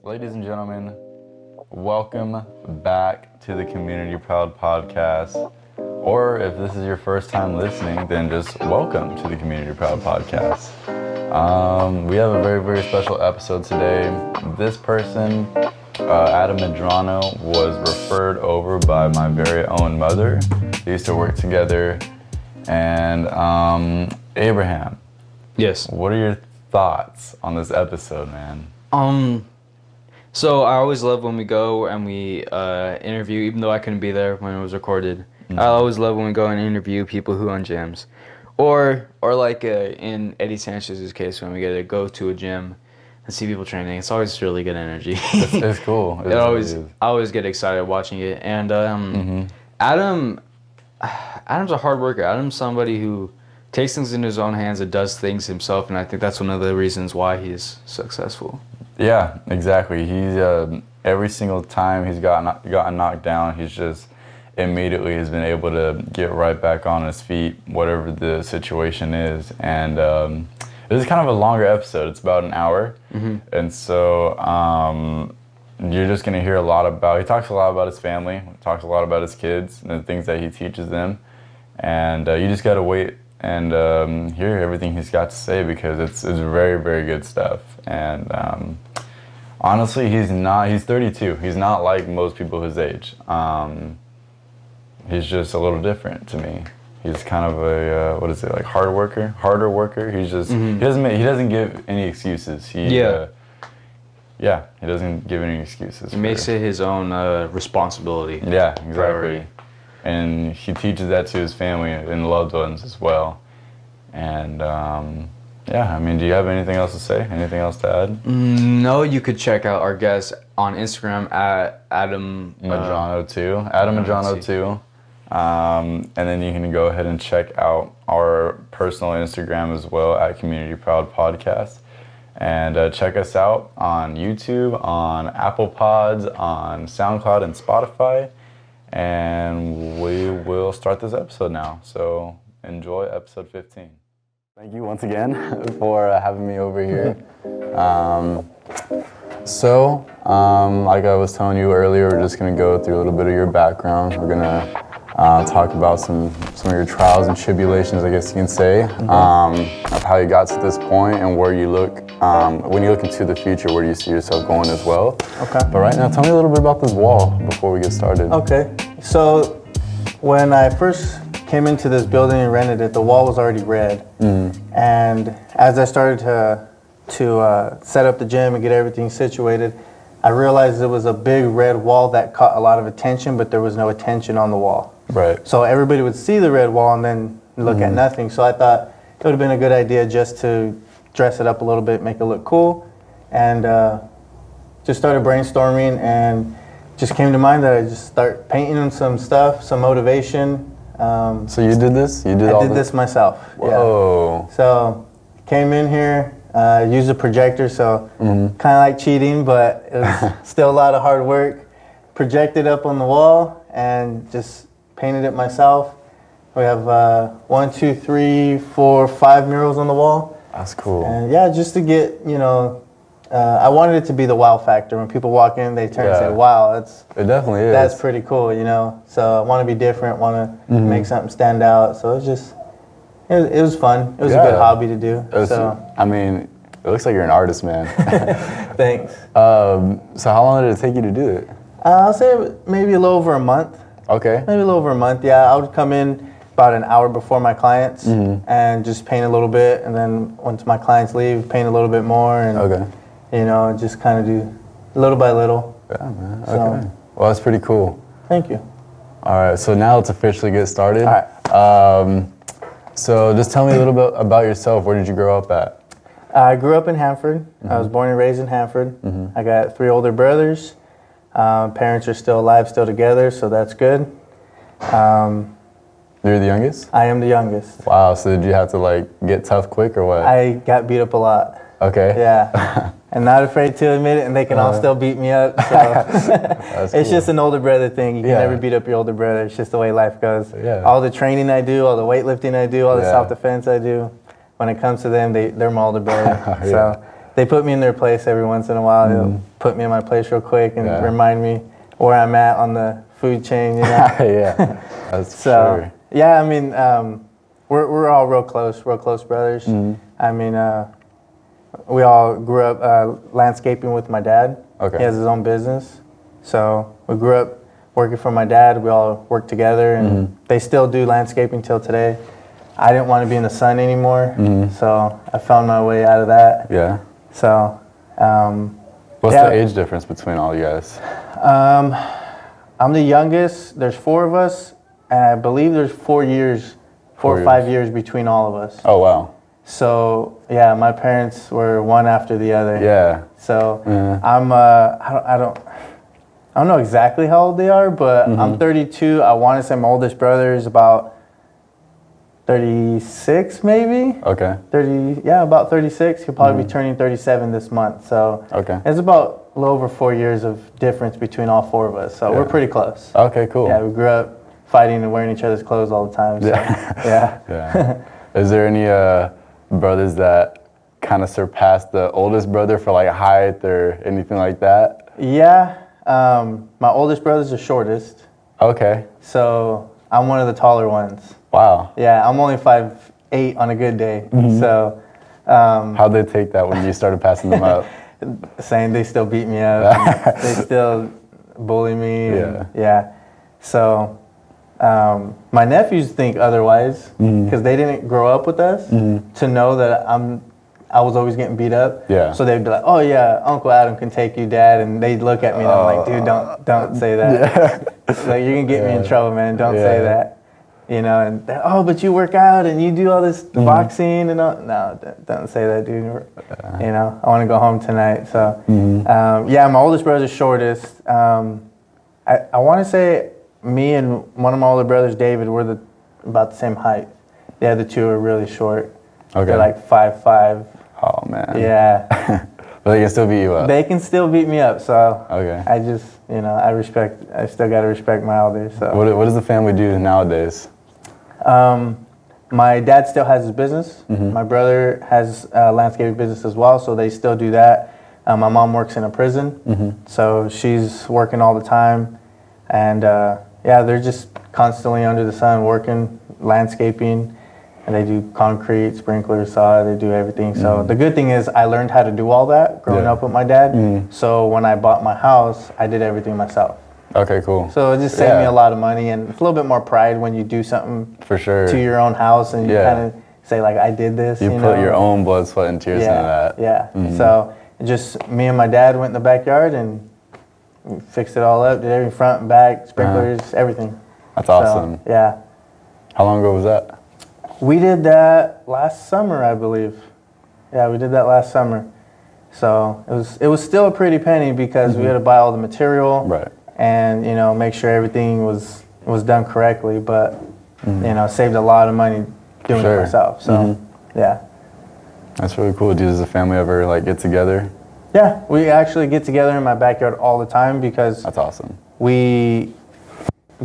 Ladies and gentlemen, welcome back to the Community Proud Podcast. Or if this is your first time listening, then just welcome to the Community Proud Podcast. We have a very, very special episode today. This person, Adam Medrano, was referred over by my very own mother. They used to work together. And Abraham. Yes. What are your thoughts on this episode, man? So I always love when we go and we interview, even though I couldn't be there when it was recorded. Mm-hmm. I always love when we go and interview people who own gyms, or like in Eddie Sanchez's case, when we get to go to a gym and see people training. It's always really good energy. It's cool. I always get excited watching it. And Adam's a hard worker. Adam's somebody who takes things in his own hands and does things himself, and I think that's one of the reasons why he's successful. Yeah, exactly. He's every single time he's gotten knocked down, he's just immediately has been able to get right back on his feet, whatever the situation is. And this is kind of a longer episode. It's about an hour, and so you're just gonna hear a lot about. He talks a lot about his family, talks a lot about his kids and the things that he teaches them, and you just gotta wait and hear everything he's got to say, because it's very, very good stuff. And honestly, he's 32. He's not like most people his age. He's just a little different to me. He's kind of a harder worker. He's just he doesn't give any excuses. He doesn't give any excuses. He makes it his own responsibility. Yeah, exactly. Priority. And he teaches that to his family and loved ones as well. And do you have anything else to say? Anything else to add? No, you could check out our guest on Instagram at Adam Medrano 2. Adam Medrano 2. And then you can go ahead and check out our personal Instagram as well at Community Proud Podcast. And check us out on YouTube, on Apple Pods, on SoundCloud and Spotify. And we will start this episode now. So enjoy episode 15. Thank you once again for having me over here. Like I was telling you earlier, we're just going to go through a little bit of your background. We're going to talk about some of your trials and tribulations, I guess you can say, of how you got to this point and where you look, when you look into the future, where do you see yourself going as well. Okay. But right now, tell me a little bit about this wall before we get started. Okay. So when I first came into this building and rented it, the wall was already red. And as I started to set up the gym and get everything situated, I realized it was a big red wall that caught a lot of attention, but there was no attention on the wall. Right. So everybody would see the red wall and then look at nothing. So I thought it would have been a good idea just to dress it up a little bit, make it look cool, and just started brainstorming, and just came to mind that I just start painting some stuff, some motivation. So you did this? I did this myself. Whoa. Yeah. So came in here, used a projector, so kind of like cheating, but it was still a lot of hard work. Projected up on the wall and just painted it myself. We have 1, 2, 3, 4, 5 murals on the wall. That's cool. And yeah, just to get, I wanted it to be the wow factor. When people walk in, they turn and say, wow, it definitely is. That's pretty cool, So I want to be different, want to make something stand out. So it was fun. It was a good hobby to do. It looks like you're an artist, man. Thanks. So how long did it take you to do it? I'll say maybe a little over a month. Okay. Maybe a little over a month, yeah. I would come in about an hour before my clients and just paint a little bit, and then once my clients leave, paint a little bit more, and just kind of do little by little. Yeah, man. Okay. Well, that's pretty cool. Thank you. All right, so now let's officially get started. All right. So just tell me a little bit about yourself. Where did you grow up at? I grew up in Hanford. I was born and raised in Hanford. I got 3 older brothers. Parents are still alive, still together, so that's good. You're the youngest? I am the youngest. Wow, so did you have to get tough quick or what? I got beat up a lot. Okay. Yeah. I'm not afraid to admit it, and they can all still beat me up. So it's just an older brother thing. You can never beat up your older brother. It's just the way life goes. Yeah. All the training I do, all the weightlifting I do, all the self-defense I do, when it comes to them, they're my older brother. So they put me in their place every once in a while. put me in my place real quick and Yeah. remind me where I'm at on the food chain, you know. Yeah, that's So sure. yeah, I mean, we're all real close brothers. I mean, we all grew up landscaping with my dad. Okay. He has his own business, so we grew up working for my dad. We all worked together, and they still do landscaping till today. I didn't want to be in the sun anymore, so I found my way out of that. Yeah. So, What's yeah. the age difference between all you guys? I'm the youngest. There's 4 of us, and I believe there's 4 or 5 years between all of us. Oh wow. So yeah, my parents were one after the other. Yeah. So I don't know exactly how old they are, but I'm 32. I want to say my oldest brother is about 36, maybe. Okay. 30. Yeah, about 36. He'll probably be turning 37 this month. So Okay. it's about a little over 4 years of difference between all 4 of us. So we're pretty close. Okay, cool. Yeah, we grew up fighting and wearing each other's clothes all the time. So, yeah. Yeah. Is there any brothers that kind of surpassed the oldest brother for like height or anything like that? Yeah. My oldest brother's the shortest. Okay. So I'm one of the taller ones. Wow. Yeah, I'm only 5'8" on a good day. So How'd they take that when you started passing them up? saying they still beat me up, and they still bully me. And, yeah. So my nephews think otherwise because they didn't grow up with us to know that I was always getting beat up. Yeah. So they'd be like, "Oh yeah, Uncle Adam can take you, Dad," and they'd look at me and I'm like, "Dude, don't say that. Like you're gonna get me in trouble, man. Don't say that." You know, and oh, but you work out and you do all this boxing and all. No, don't say that, dude. You know, I want to go home tonight. So, yeah, my oldest brother's shortest. I want to say me and one of my older brothers, David, were about the same height. The other 2 are really short. Okay. They're like 5'5". Oh man. Yeah. But they can still beat you up. They can still beat me up. So Okay. I just, you know, I still got to respect my elders. So. What does the family do nowadays? My dad still has his business. My brother has a landscaping business as well, so they still do that. My mom works in a prison, so she's working all the time. And yeah, they're just constantly under the sun working, landscaping, and they do concrete, sprinklers, saw, they do everything. So the good thing is I learned how to do all that growing up with my dad. So when I bought my house, I did everything myself. Okay, cool. So it just saved me a lot of money, and it's a little bit more pride when you do something For sure. to your own house and you kind of say like, I did this. You put your own blood, sweat, and tears into that. Yeah. So just me and my dad went in the backyard and we fixed it all up, did everything front and back, sprinklers, everything. That's awesome. So, yeah. How long ago was that? We did that last summer, I believe. Yeah, we did that last summer. So it was still a pretty penny because we had to buy all the material. Right. And you know, make sure everything was done correctly, but you know, saved a lot of money doing it myself. So yeah, that's really cool. Does the family ever like get together? yeah, we actually get together in my backyard all the time because That's awesome. we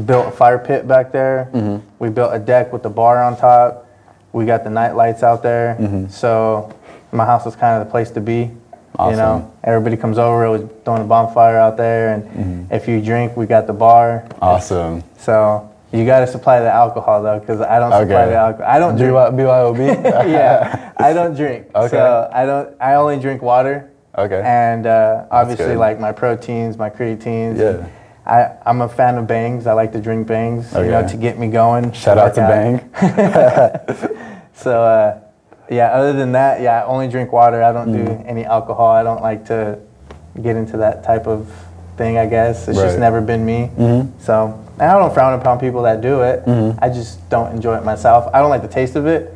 built a fire pit back there. We built a deck with the bar on top. We got the night lights out there. So my house is kind of the place to be. Awesome. You know, everybody comes over, we're throwing a bonfire out there, and if you drink, we got the bar. Awesome. So you got to supply the alcohol though, because I don't supply the alcohol. I don't drink. BYOB? Yeah, I don't drink. Okay. So I only drink water. Okay. And obviously good. like my proteins, my creatines. Yeah. I'm a fan of Bangs. I like to drink Bangs, you know, to get me going. Shout out to Bang. So yeah, other than that, yeah, I only drink water. I don't do any alcohol. I don't like to get into that type of thing, I guess. It's just never been me. So, and I don't frown upon people that do it. I just don't enjoy it myself. I don't like the taste of it.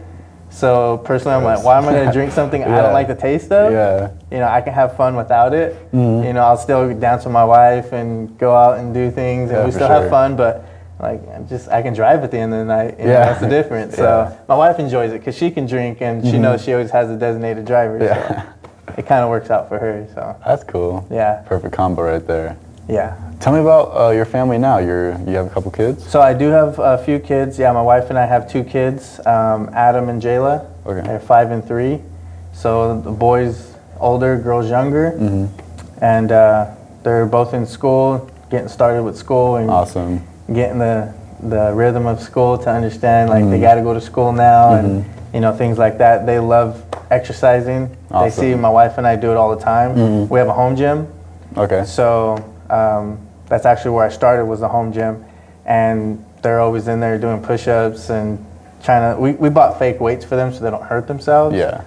So personally, I'm like, why am I going to drink something I don't like the taste of? Yeah. You know, I can have fun without it. You know, I'll still dance with my wife and go out and do things, and we still have fun, but like, I can drive at the end of the night. You know, that's the difference. So my wife enjoys it because she can drink and she knows she always has a designated driver. So it kind of works out for her. So that's cool. Yeah. Perfect combo right there. Yeah. Tell me about your family now. You have a couple kids? So I do have a few kids. Yeah, my wife and I have 2 kids, Adam and Jayla. Okay. They're 5 and 3. So the boys older, girls younger. and they're both in school, getting started with school, and Awesome. getting the rhythm of school to understand like they got to go to school now, and you know, things like that. They love exercising. Awesome. They see my wife and I do it all the time. We have a home gym. Okay. So that's actually where I started, was the home gym, and they're always in there doing push-ups and trying to. We bought fake weights for them so they don't hurt themselves. Yeah.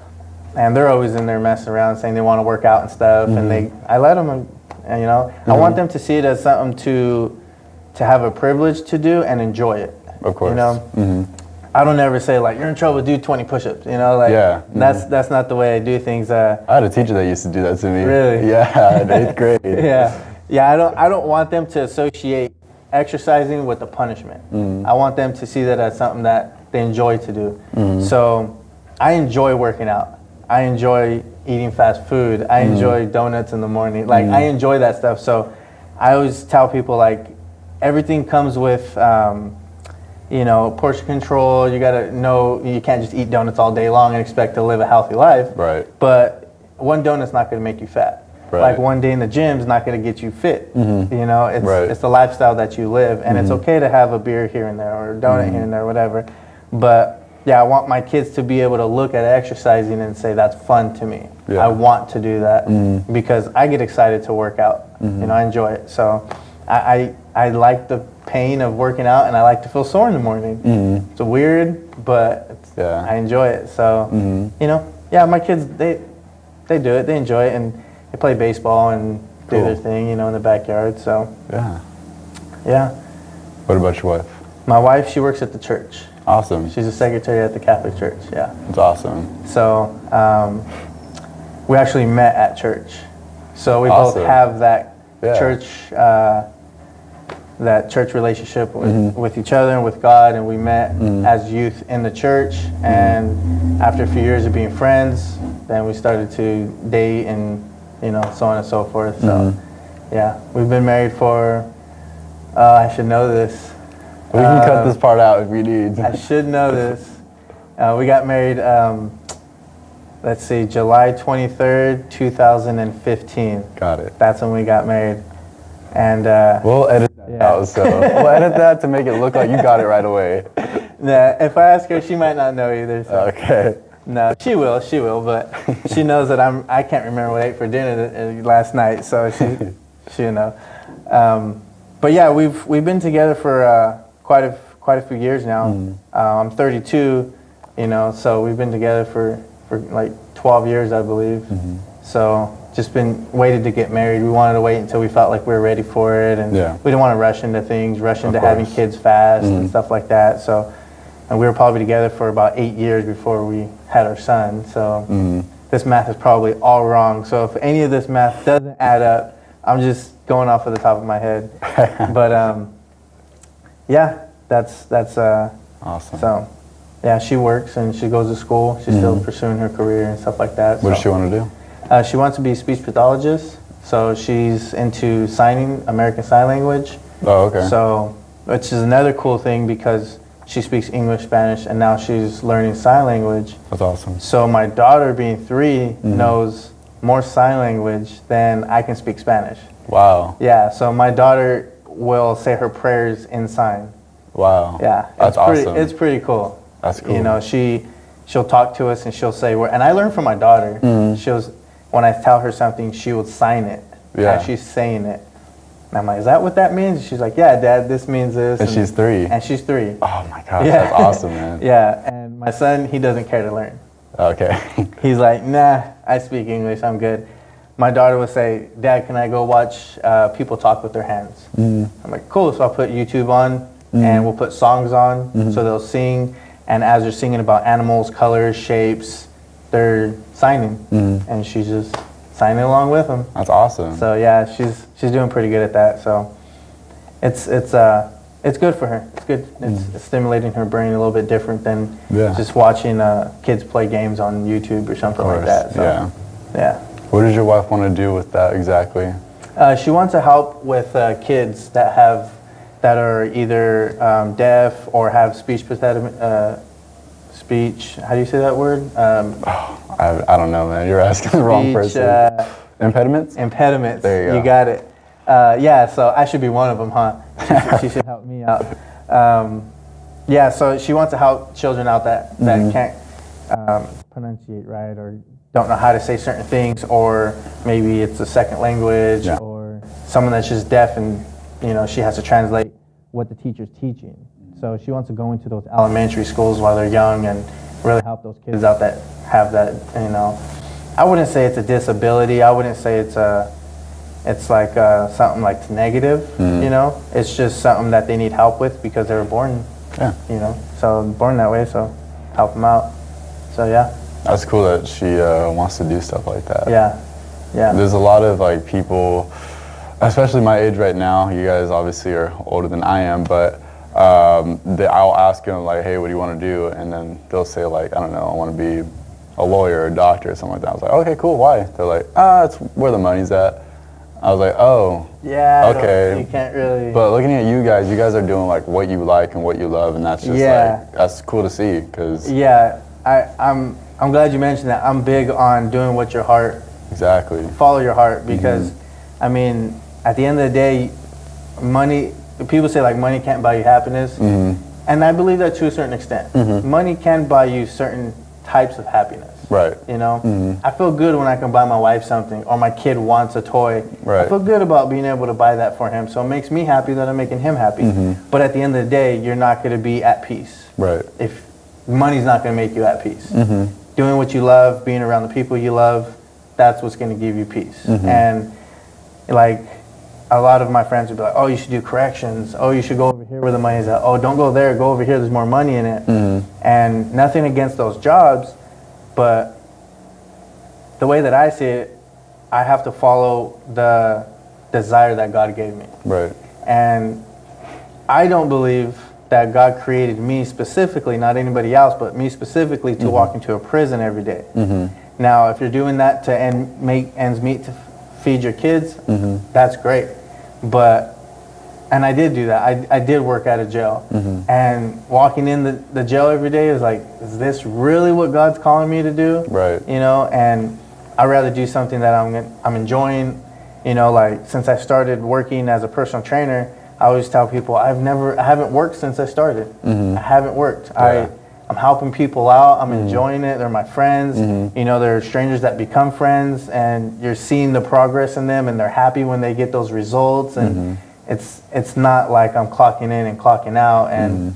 And they're always in there messing around, saying they want to work out and stuff. And I let them, and you know, I want them to see it as something to have a privilege to do and enjoy it. Of course. You know, I don't ever say like, you're in trouble, do 20 push-ups. You know, like that's not the way I do things. I had a teacher that used to do that to me. Really? Yeah, in 8th grade. Yeah. I don't want them to associate exercising with the punishment. I want them to see that as something that they enjoy to do. So I enjoy working out. I enjoy eating fast food. I enjoy donuts in the morning. Like I enjoy that stuff. So I always tell people like everything comes with you know, portion control. You gotta know you can't just eat donuts all day long and expect to live a healthy life. Right. But one donut's not gonna make you fat. Right. Like one day in the gym's not gonna get you fit. You know, it's the lifestyle that you live, and it's okay to have a beer here and there or a donut here and there, whatever. But yeah, I want my kids to be able to look at exercising and say that's fun to me. Yeah. I want to do that because I get excited to work out. You know, I enjoy it. So I like the pain of working out, and I like to feel sore in the morning. It's weird, but I enjoy it. So you know, yeah, my kids they do it. They enjoy it, and they play baseball and do their thing, you know, in the backyard. So yeah. What about your wife? My wife, she works at the church. Awesome. She's a secretary at the Catholic Church. Yeah. That's awesome. So we actually met at church. So we both have that church relationship with each other and with God, and we met as youth in the church, and after a few years of being friends, then we started to date, and you know, so on and so forth. So yeah, we've been married for I should know this. We can cut this part out if we need. I should know this. We got married, let's see, July 23rd, 2015. Got it. That's when we got married. And we'll edit that out, so we'll edit that to make it look like you got it right away. Nah, if I ask her, she might not know either. So. Okay. No, she will, but she knows that I can't remember what I ate for dinner last night, so she'll know. But yeah, we've been together for quite a few years now. I'm 32, you know, so we've been together for like 12 years, I believe. So just been waited to get married. We wanted to wait until we felt like we were ready for it, and we didn't want to rush into things, rush into having kids fast and stuff like that. So, and we were probably together for about 8 years before we had our son. So this math is probably all wrong. So if any of this math doesn't add up, I'm just going off of the top of my head. But yeah, that's awesome. So yeah, she works and she goes to school. She's still pursuing her career and stuff like that. What does she want to do? She wants to be a speech pathologist, so she's into signing, American Sign Language. Oh, okay. So, which is another cool thing because she speaks English, Spanish, and now she's learning sign language. That's awesome. So my daughter, being 3, knows more sign language than I can speak Spanish. Wow. Yeah, so my daughter will say her prayers in sign. Wow. Yeah, that's awesome. It's pretty cool. That's cool. You know, she'll talk to us and she'll say, and I learned from my daughter. When I tell her something, she will sign it as she's saying it. And I'm like, is that what that means? And she's like, yeah, Dad, this means this. And she's 3. And she's 3. Oh my gosh, that's awesome, man. Yeah, and my son, he doesn't care to learn. Okay. He's like, nah, I speak English, I'm good. My daughter will say, Dad, can I go watch people talk with their hands? I'm like, cool. So I'll put YouTube on, and we'll put songs on, so they'll sing. And as they're singing about animals, colors, shapes, they're signing, and she's just signing along with them. That's awesome. So yeah, she's doing pretty good at that. So it's good for her. It's good. It's stimulating her brain a little bit different than just watching kids play games on YouTube or something like that. So, yeah. What does your wife want to do with that exactly? She wants to help with kids that are either deaf or have speech impediment. Speech. How do you say that word? I don't know, man. You're asking the wrong person. Impediments? Impediments. There you go. You got it. Yeah, so I should be one of them, huh? She should help me out. Yeah, so she wants to help children out that can't pronunciate right or don't know how to say certain things, or maybe it's a second language, or someone that's just deaf and, you know, she has to translate what the teacher's teaching. So she wants to go into those elementary schools while they're young and really help those kids out that have that, you know, I wouldn't say it's a disability. I wouldn't say it's like something like negative, you know. It's just something that they need help with because they were born, you know, so born that way, so help them out. So yeah. That's cool that she wants to do stuff like that. Yeah, yeah. There's a lot of like people, especially my age right now. You guys obviously are older than I am, but I'll ask them like, "Hey, what do you want to do?" And then they'll say like, "I don't know, I want to be a lawyer or a doctor or something like that." I was like, "Okay, cool. Why?" They're like, "It's where the money's at." I was like, "Oh, yeah, okay." You can't really. But looking at you guys are doing like what you like and what you love, and that's just like that's cool to see. Cause I'm glad you mentioned that. I'm big on doing what your heart. Exactly. Follow your heart, because, I mean, at the end of the day, money. People say like money can't buy you happiness, and I believe that to a certain extent. Money can buy you certain types of happiness. Right. You know, I feel good when I can buy my wife something, or my kid wants a toy. Right. I feel good about being able to buy that for him. So it makes me happy that I'm making him happy. But at the end of the day, you're not going to be at peace. Right. If money's not going to make you at peace. Doing what you love, being around the people you love, that's what's going to give you peace. And like a lot of my friends would be like, "Oh, you should do corrections. Oh, you should go over here where the money's at. Oh, don't go there. Go over here. There's more money in it." And nothing against those jobs, but the way that I see it, I have to follow the desire that God gave me. Right. And I don't believe that God created me specifically, not anybody else, but me specifically to walk into a prison every day. Now, if you're doing that to make ends meet to feed your kids, that's great. But, and I did do that. I did work at a jail. And walking in the jail every day is like, is this really what God's calling me to do? Right. You know, and I'd rather do something that I'm enjoying. You know, like since I started working as a personal trainer, I always tell people I haven't worked since I started. I haven't worked. I'm helping people out. I'm enjoying it. They're my friends. You know, they're strangers that become friends, and you're seeing the progress in them, and they're happy when they get those results. And it's not like I'm clocking in and clocking out. And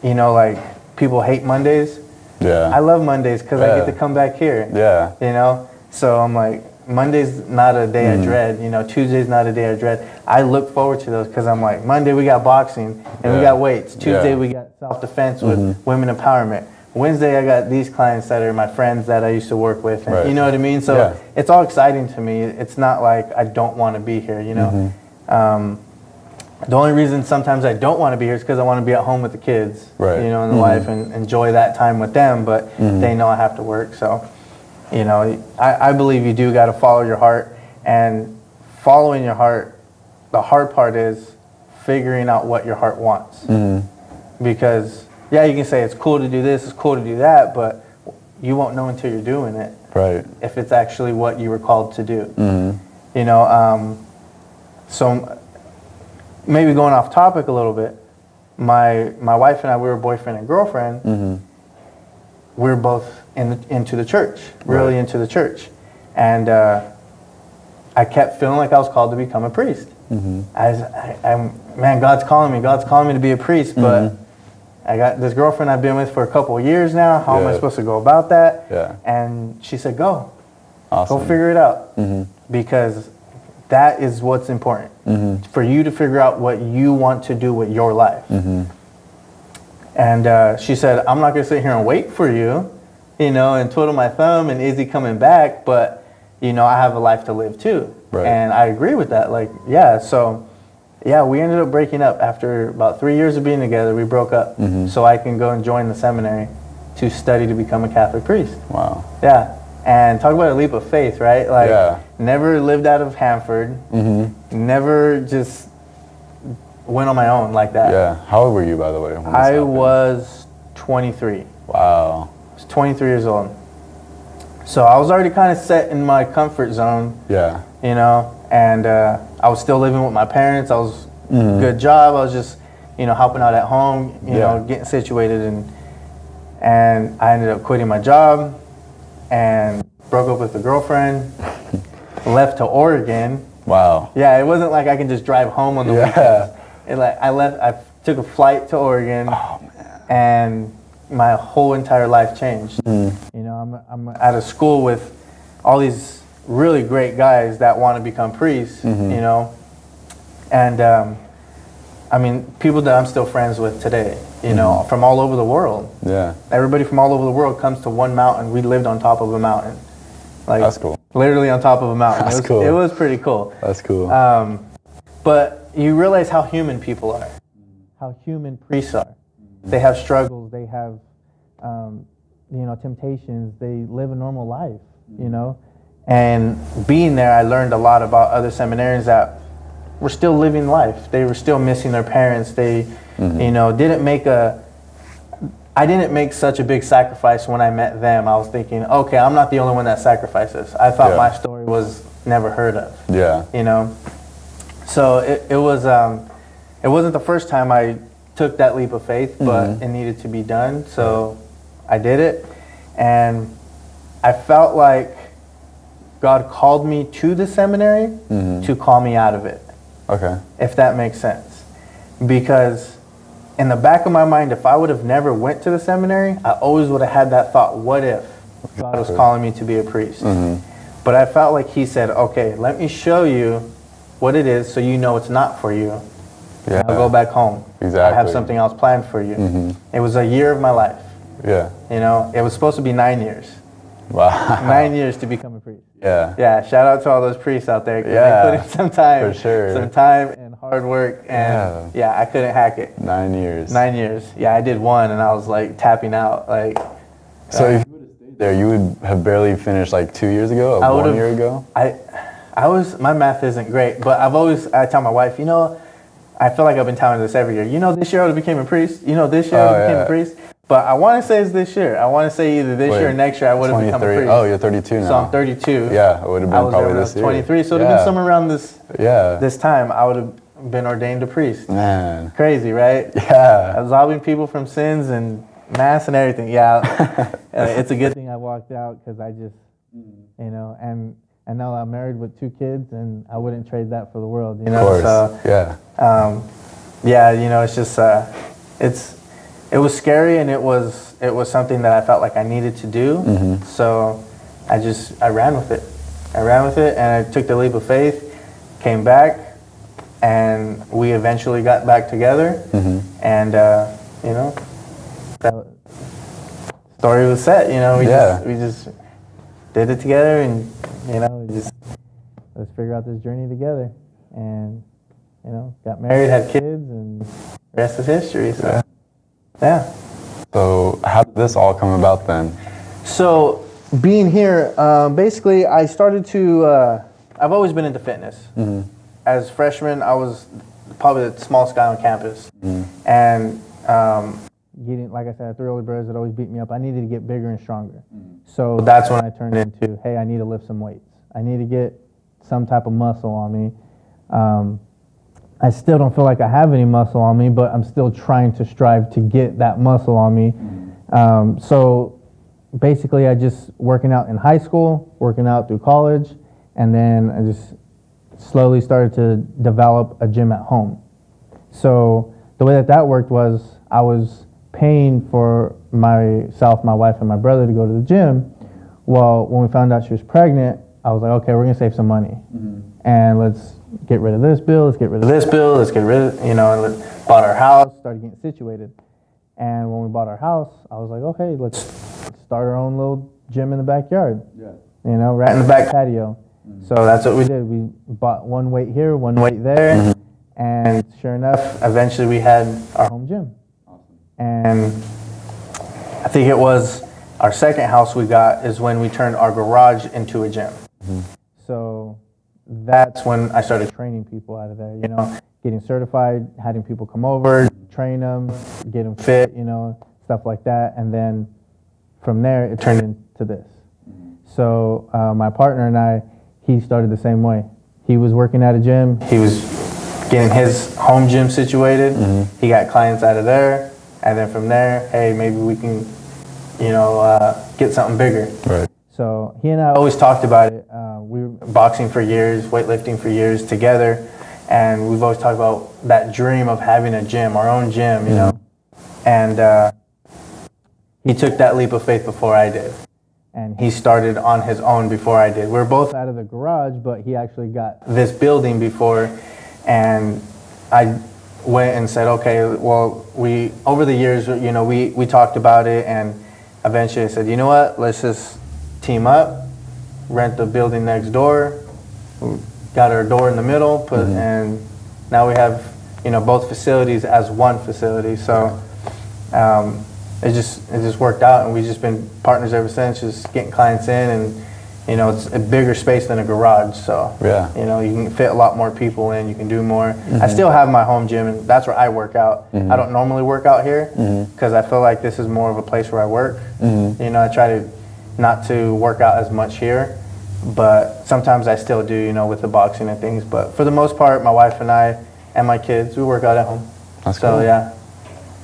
you know, like people hate Mondays. Yeah. I love Mondays because I get to come back here. Yeah. You know, so I'm like, Monday's not a day I dread. You know, Tuesday's not a day I dread. I look forward to those because I'm like, Monday we got boxing and we got weights. Tuesday we got self-defense with women empowerment. Wednesday I got these clients that are my friends that I used to work with. And, you know what I mean? So it's all exciting to me. It's not like I don't want to be here, you know. The only reason sometimes I don't want to be here is because I want to be at home with the kids, you know, and the wife, and enjoy that time with them. But they know I have to work, so... You know, I believe you do got to follow your heart, and following your heart, the hard part is figuring out what your heart wants. Because, yeah, you can say it's cool to do this, it's cool to do that, but you won't know until you're doing it. Right. If it's actually what you were called to do. You know, so maybe going off topic a little bit, my wife and I, we were boyfriend and girlfriend. We were both into the church, really into the church. And I kept feeling like I was called to become a priest. Man, God's calling me to be a priest, but I got this girlfriend I've been with for a couple of years now. How am I supposed to go about that? And she said, go. Go figure it out. Because that is what's important. For you to figure out what you want to do with your life. And she said, I'm not going to sit here and wait for you, you know, and twiddle my thumb and is he coming back? But, you know, I have a life to live too. And I agree with that. Like, so, we ended up breaking up after about 3 years of being together. We broke up so I can go and join the seminary to study to become a Catholic priest. Wow. Yeah. And talk about a leap of faith, right? Like, never lived out of Hanford. Never just went on my own like that. Yeah. How old were you, by the way? I was 23. Wow. I was 23 years old. So I was already kind of set in my comfort zone. Yeah. You know, and I was still living with my parents. I was good job. I was just, you know, helping out at home. You know, getting situated, and I ended up quitting my job and broke up with a girlfriend. Left to Oregon. Wow. Yeah, it wasn't like I can just drive home on the weekends. It, like I took a flight to Oregon, and my whole entire life changed. You know, I'm at a school with all these really great guys that want to become priests. You know, and I mean, people that I'm still friends with today. You know, from all over the world. Yeah. Everybody from all over the world comes to one mountain. We lived on top of a mountain. Like, that's cool. Literally on top of a mountain. That's cool. It was pretty cool. That's cool. But you realize how human people are, how human priests are. They have struggles. They have, you know, temptations. They live a normal life. You know, and being there, I learned a lot about other seminarians that were still living life. They were still missing their parents. They, you know, I didn't make such a big sacrifice when I met them. I was thinking, okay, I'm not the only one that sacrifices. I thought my story was never heard of. Yeah. You know? So it wasn't the first time I took that leap of faith, but it needed to be done. So I did it. And I felt like God called me to the seminary to call me out of it. Okay. If that makes sense. Because in the back of my mind, if I would have never went to the seminary, I always would have had that thought, what if God was calling me to be a priest? But I felt like he said, okay, let me show you what it is so you know it's not for you. Yeah. I'll go back home. Exactly. I have something else planned for you. It was a year of my life. Yeah. You know, it was supposed to be 9 years. Wow. 9 years to become a priest. Yeah. Yeah. Shout out to all those priests out there. Yeah. They put in some time. For sure. Some time and hard work. And yeah, I couldn't hack it. 9 years. 9 years. Yeah, I did one and I was like tapping out. Like. So if you would have stayed there, you would have barely finished like 2 years ago, or 1 year ago? My math isn't great, but I tell my wife, you know, I feel like I've been telling this every year. You know, this year I would have became a priest. You know, this year I would have became a priest. But I want to say it's this year. I want to say either this year or next year I would have become a priest. Oh, you're 32 now. So I'm 32. Yeah, it would have been probably this year. 23, so it would have been somewhere around this time I would have been ordained a priest. Man. Crazy, right? Yeah. Absolving people from sins and mass and everything. Yeah. It's a good thing I walked out because I just, you know, and now I'm married with 2 kids and I wouldn't trade that for the world, you know? Of course. So, yeah. Yeah, you know, it's just, it was scary, and it was something that I felt like I needed to do. So I ran with it. And I took the leap of faith, came back, and we eventually got back together. And you know, that story was set. You know, we just did it together, and you know, let's figure out this journey together. And you know, got married, had kids, and the rest is history. So. Yeah. So how did this all come about then? So being here, basically I started to, I've always been into fitness. As a freshman, I was probably the smallest guy on campus. And getting, like I said, 3 older brothers that always beat me up. I needed to get bigger and stronger. So that's when I turned into, hey, I need to lift some weights. I need to get some type of muscle on me. I still don't feel like I have any muscle on me, but I'm still trying to strive to get that muscle on me. So basically I just working out in high school, working out through college, and then I just slowly started to develop a gym at home. So the way that worked was I was paying for myself, my wife, and my brother to go to the gym. Well, when we found out she was pregnant, I was like, okay, we're gonna save some money. And let's get rid of this bill, let's get rid of this bill, let's get rid of, you know, and bought our house, started getting situated. And when we bought our house, I was like, okay, let's start our own little gym in the backyard. Yeah. You know, right in the back patio. So that's what we did. We bought one weight here, one weight there, and sure enough, eventually we had our home gym. Awesome. And I think it was our second house we got is when we turned our garage into a gym. So that's when I started training people out of there, you know, getting certified, having people come over, train them, get them fit, you know, stuff like that. And then from there, it turned into this. So my partner and I, he started the same way. He was working at a gym. He was getting his home gym situated. Mm-hmm. He got clients out of there. And then from there, hey, maybe we can, get something bigger. Right. So he and I always talked about it. We were boxing for years, weightlifting for years together. And we've always talked about that dream of having a gym, our own gym, you know. And he took that leap of faith before I did. And he started on his own before I did. We were both out of the garage, but he actually got this building before. And I went and said, okay, well, over the years, we talked about it. And eventually I said, you know what, let's just team up, rent the building next door. We got our door in the middle, and now we have, both facilities as one facility. So it just worked out, and we've just been partners ever since, just getting clients in, and it's a bigger space than a garage. So yeah, you can fit a lot more people in, you can do more. I still have my home gym, and that's where I work out. I don't normally work out here because I feel like this is more of a place where I work. I try not to work out as much here, but sometimes I still do, with the boxing and things. But for the most part, my wife and I and my kids, we work out at home. That's so cool. Yeah.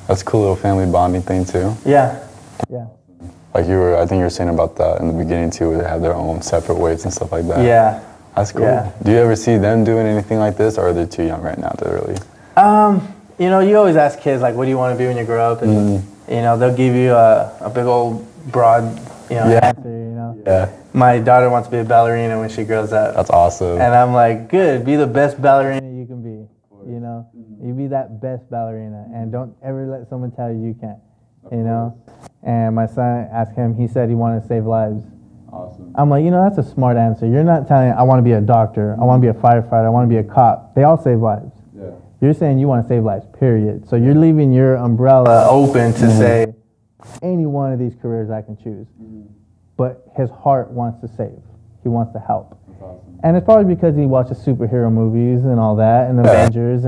That's a cool little family bonding thing too. Yeah. Yeah. Like I think you were saying about that in the beginning too, where they have their own separate weights and stuff like that. Yeah. That's cool. Yeah. Do you ever see them doing anything like this, or are they too young right now to really? You always ask kids, like, what do you want to be when you grow up? And, they'll give you a big old broad, answer, Yeah. My daughter wants to be a ballerina when she grows up. That's awesome. And I'm like, good, be the best ballerina you can be, You be that best ballerina, and don't ever let someone tell you can't, And my son asked him, he said he wanted to save lives. Awesome. I'm like, that's a smart answer. You're not telling, I want to be a doctor, I want to be a firefighter, I want to be a cop. They all save lives. Yeah. You're saying you want to save lives, period. So you're leaving your umbrella open to say, any one of these careers I can choose. But his heart wants to save. He wants to help. That's awesome. And it's probably because he watches superhero movies and all that, and Avengers,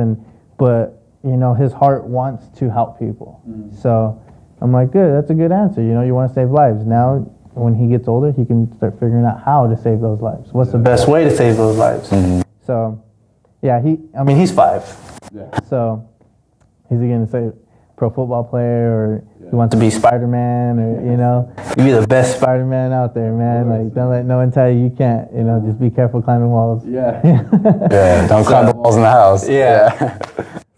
but his heart wants to help people. So I'm like, good, that's a good answer. You want to save lives. Now, when he gets older, he can start figuring out how to save those lives. What's the best way to save those lives? So, yeah, he's 5. Yeah. So, is he going to say pro football player, or he wants to be Spider-Man, or, you be the best Spider-Man out there, man. Like, don't let no one tell you can't, just be careful climbing walls. Yeah. Yeah, don't climb the walls in the house. Yeah.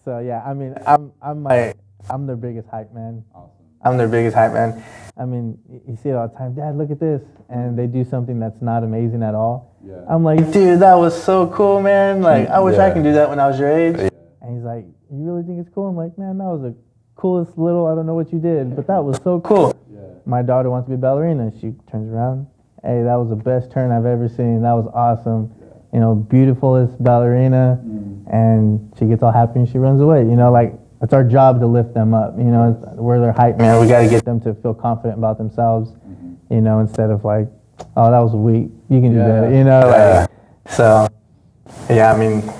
So, yeah, I'm their biggest hype man. Awesome. I'm their biggest hype man. You see it all the time. Dad, look at this. And they do something that's not amazing at all. Yeah. I'm like, dude, that was so cool, man. Like, I wish I could do that when I was your age. Yeah. And he's like, you really think it's cool? I'm like, man, that was the coolest little, I don't know what you did, but that was so cool. Yeah. My daughter wants to be a ballerina. She turns around. Hey, that was the best turn I've ever seen. That was awesome. Yeah. Beautifulest ballerina. And she gets all happy and she runs away. It's our job to lift them up. We're their hype man. We got to get them to feel confident about themselves. Instead of like, oh, that was weak. You can do that. So, yeah.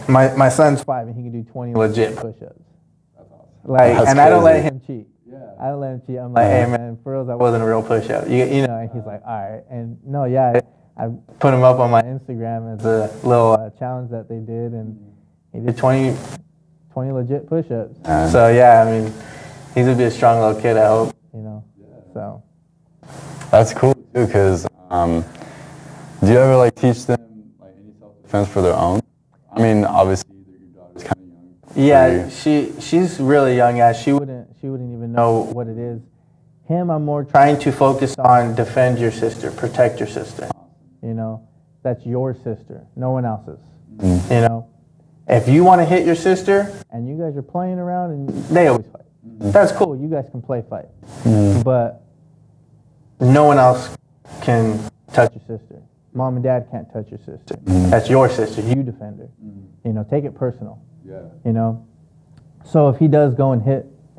My son's 5 and he can do 20 legit push-ups. That's awesome. That's crazy. I don't let him cheat. Yeah. I don't let him cheat. I'm like, hey man, for real, that wasn't a real push-up. And he's like, all right. And no, yeah, I put him up on my Instagram as a little challenge that they did, and he did 20 legit push-ups. So yeah, he's gonna be a strong little kid, I hope. So. That's cool too, because do you ever teach them any self-defense for their own? Obviously your daughter's kind of young. Yeah, she's really young. Yeah, she wouldn't even know what it is. Him, I'm more trying to focus on defend your sister, protect your sister. That's your sister, no one else's. If you want to hit your sister and you guys are playing around, and they always fight. That's cool. You guys can play fight. But no one else can touch your sister. Mom and dad can't touch your sister. That's your sister. You defend her. Take it personal. Yeah. So if he does go and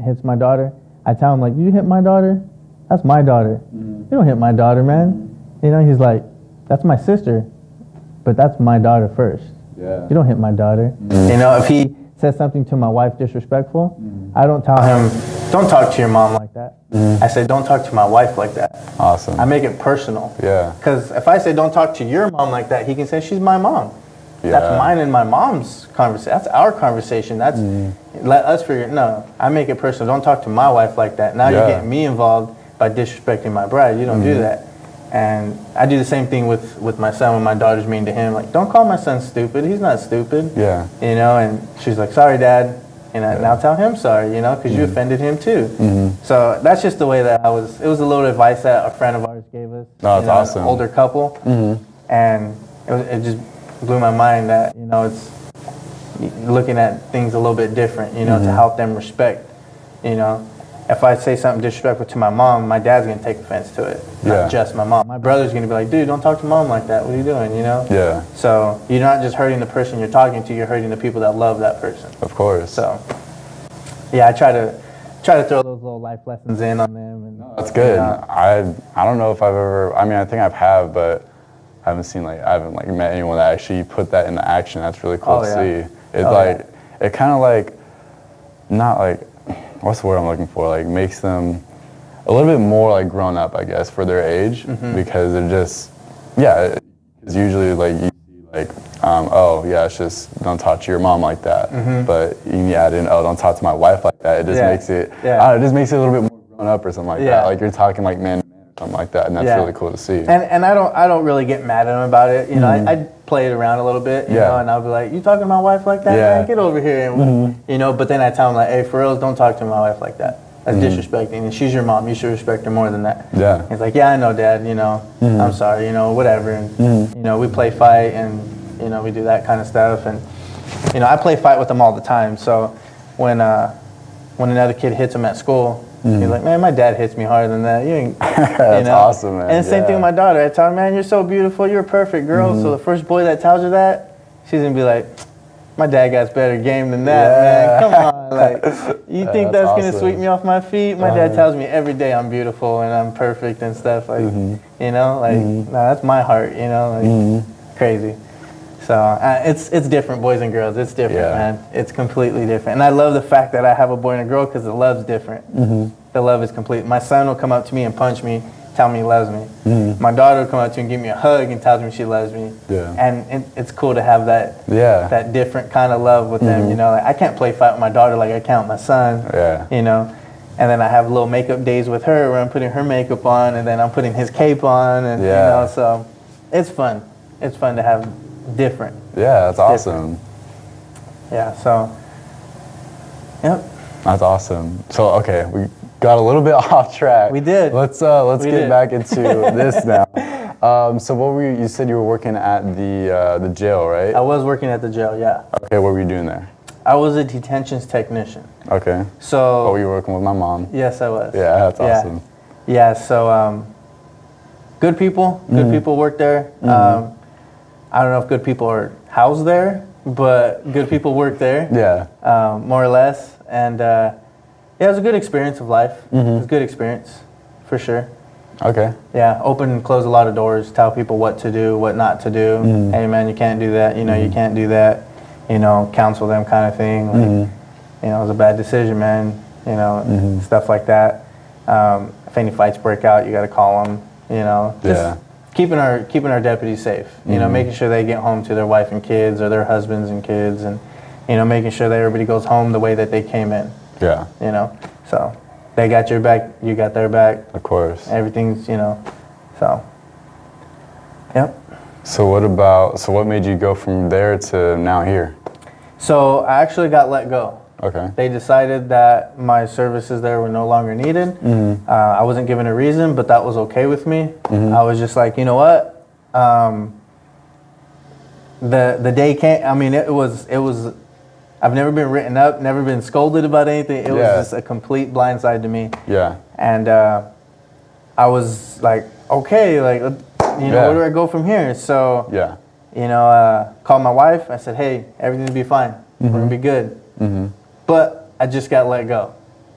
hits my daughter, I tell him, like, you hit my daughter? That's my daughter. You don't hit my daughter, man. He's like, that's my sister, but that's my daughter first. Yeah. You don't hit my daughter. If he says something to my wife disrespectful, I don't tell him, don't talk to your mom like that. I say, don't talk to my wife like that. Awesome. I make it personal. Yeah. Because if I say, don't talk to your mom like that, he can say, she's my mom. Yeah. That's mine and my mom's conversation. That's our conversation. That's let us figure. No, I make it personal. Don't talk to my wife like that. Now you're getting me involved by disrespecting my bride. You don't do that. And I do the same thing with my son when my daughter's mean to him. Like, don't call my son stupid. He's not stupid. Yeah. You know. And she's like, sorry, Dad. And I now tell him sorry. You know, because you offended him too. So that's just the way that I was. It was a little advice that a friend of ours gave us. Oh, that's awesome. An older couple. And it just blew my mind that, you know, it's looking at things a little bit different, you know, to help them respect, you know. If I say something disrespectful to my mom, my dad's going to take offense to it, not just my mom. My brother's going to be like, dude, don't talk to mom like that. What are you doing, you know? Yeah. So you're not just hurting the person you're talking to, you're hurting the people that love that person. Of course. So, yeah, I try to throw those little life lessons in on them. And, that's good. You know, I don't know if I've ever, I mean, I think but I haven't met anyone that actually put that into action. That's really cool to see. It's it kind of like, not like, what's the word I'm looking for? Like makes them a little bit more like grown up, I guess, for their age, because they're just, it's usually like you see like, it's just don't talk to your mom like that. But you add in, don't talk to my wife like that. It just makes it, it just makes it a little bit more grown up or something like that. Like you're talking like man. Something like that, and that's really cool to see. And I don't really get mad at him about it. You know, I play it around a little bit. You know, and I'll be like, "You talking to my wife like that? Man, get over here." And you know, but then I tell him like, "Hey, for real, don't talk to my wife like that. That's disrespecting. And she's your mom. You should respect her more than that." Yeah. He's like, "Yeah, I know, Dad. You know, I'm sorry. You know, whatever." And you know, we play fight, and you know, we do that kind of stuff. And you know, I play fight with them all the time. So when another kid hits him at school. He's like, man, my dad hits me harder than that. You ain't, That's awesome, man. And the same thing with my daughter. I tell her, man, you're so beautiful. You're a perfect girl. So the first boy that tells her that, she's going to be like, my dad got better game than that, man. Come on. Like, you think that's going to sweep me off my feet? My dad tells me every day I'm beautiful and I'm perfect and stuff. Like, you know, like, nah, that's my heart, you know, like, crazy. So it's different, boys and girls. It's different, man. It's completely different. And I love the fact that I have a boy and a girl because the love's different. The love is complete. My son will come up to me and punch me, tell me he loves me. My daughter will come up to me and give me a hug and tells me she loves me. And it's cool to have that that different kind of love with them. You know, like, I can't play fight with my daughter like I can with my son. You know, and then I have little makeup days with her where I'm putting her makeup on and then I'm putting his cape on, and you know, so it's fun. It's fun to have different. Yeah, that's awesome. Yeah, so, yep. That's awesome. So, okay, we got a little bit off track. We did. Let's get back into this now. So what were you said you were working at the jail, right? I was working at the jail, yeah. Okay, what were you doing there? I was a detentions technician. Okay. So. Oh, you were working with my mom? Yes, I was. Yeah, that's awesome. Yeah, so good people work there. I don't know if good people are housed there, but good people work there. Yeah. More or less. And yeah, it was a good experience of life. It was a good experience, for sure. Okay. Yeah, open and close a lot of doors, tell people what to do, what not to do. Hey, man, you can't do that. You know, you can't do that. You know, counsel them kind of thing. Like, you know, it was a bad decision, man. You know, stuff like that. If any fights break out, you got to call them. You know, just keeping our deputies safe. You know, making sure they get home to their wife and kids or their husbands and kids, and you know, making sure that everybody goes home the way that they came in. Yeah. You know, so they got your back, you got their back. Of course. Everything's, you know, so. Yep. So what made you go from there to now here? So I actually got let go. Okay. They decided that my services there were no longer needed. I wasn't given a reason, but that was okay with me. I was just like, you know what? The day came. I mean, it was. I've never been written up, never been scolded about anything. It was just a complete blindside to me. Yeah. And I was like, okay, like, you know, where do I go from here? So, you know, called my wife. I said, hey, everything's gonna be fine. We're gonna be good. But I just got let go.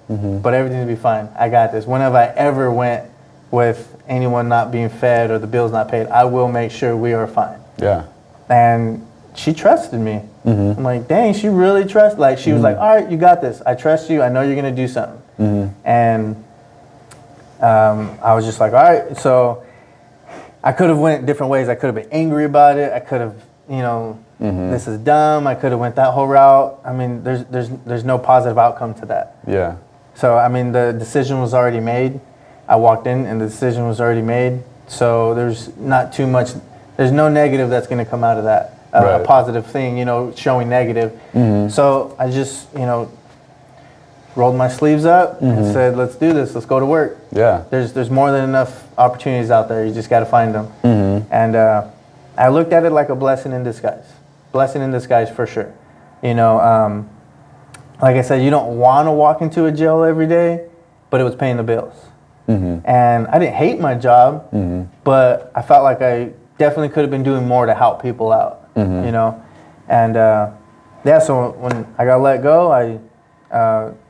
But everything's gonna be fine. I got this. Whenever I ever went with anyone not being fed or the bills not paid, I will make sure we are fine. Yeah. And she trusted me. I'm like, dang, she really trusts. Like, she was like, all right, you got this. I trust you. I know you're gonna do something. And I was just like, all right. So I could have went different ways. I could have been angry about it. I could have, you know, this is dumb. I could have went that whole route. I mean, there's no positive outcome to that. Yeah. So I mean, the decision was already made. I walked in and the decision was already made. So there's not too much. There's no negative that's going to come out of that. A positive thing, you know, showing negative. So I just, you know, rolled my sleeves up and said, let's do this. Let's go to work. Yeah. There's more than enough opportunities out there. You just got to find them. And I looked at it like a blessing in disguise. Blessing in disguise for sure. You know, like I said, you don't want to walk into a jail every day, but it was paying the bills. And I didn't hate my job, but I felt like I definitely could have been doing more to help people out. You know, and yeah. So when I got let go, I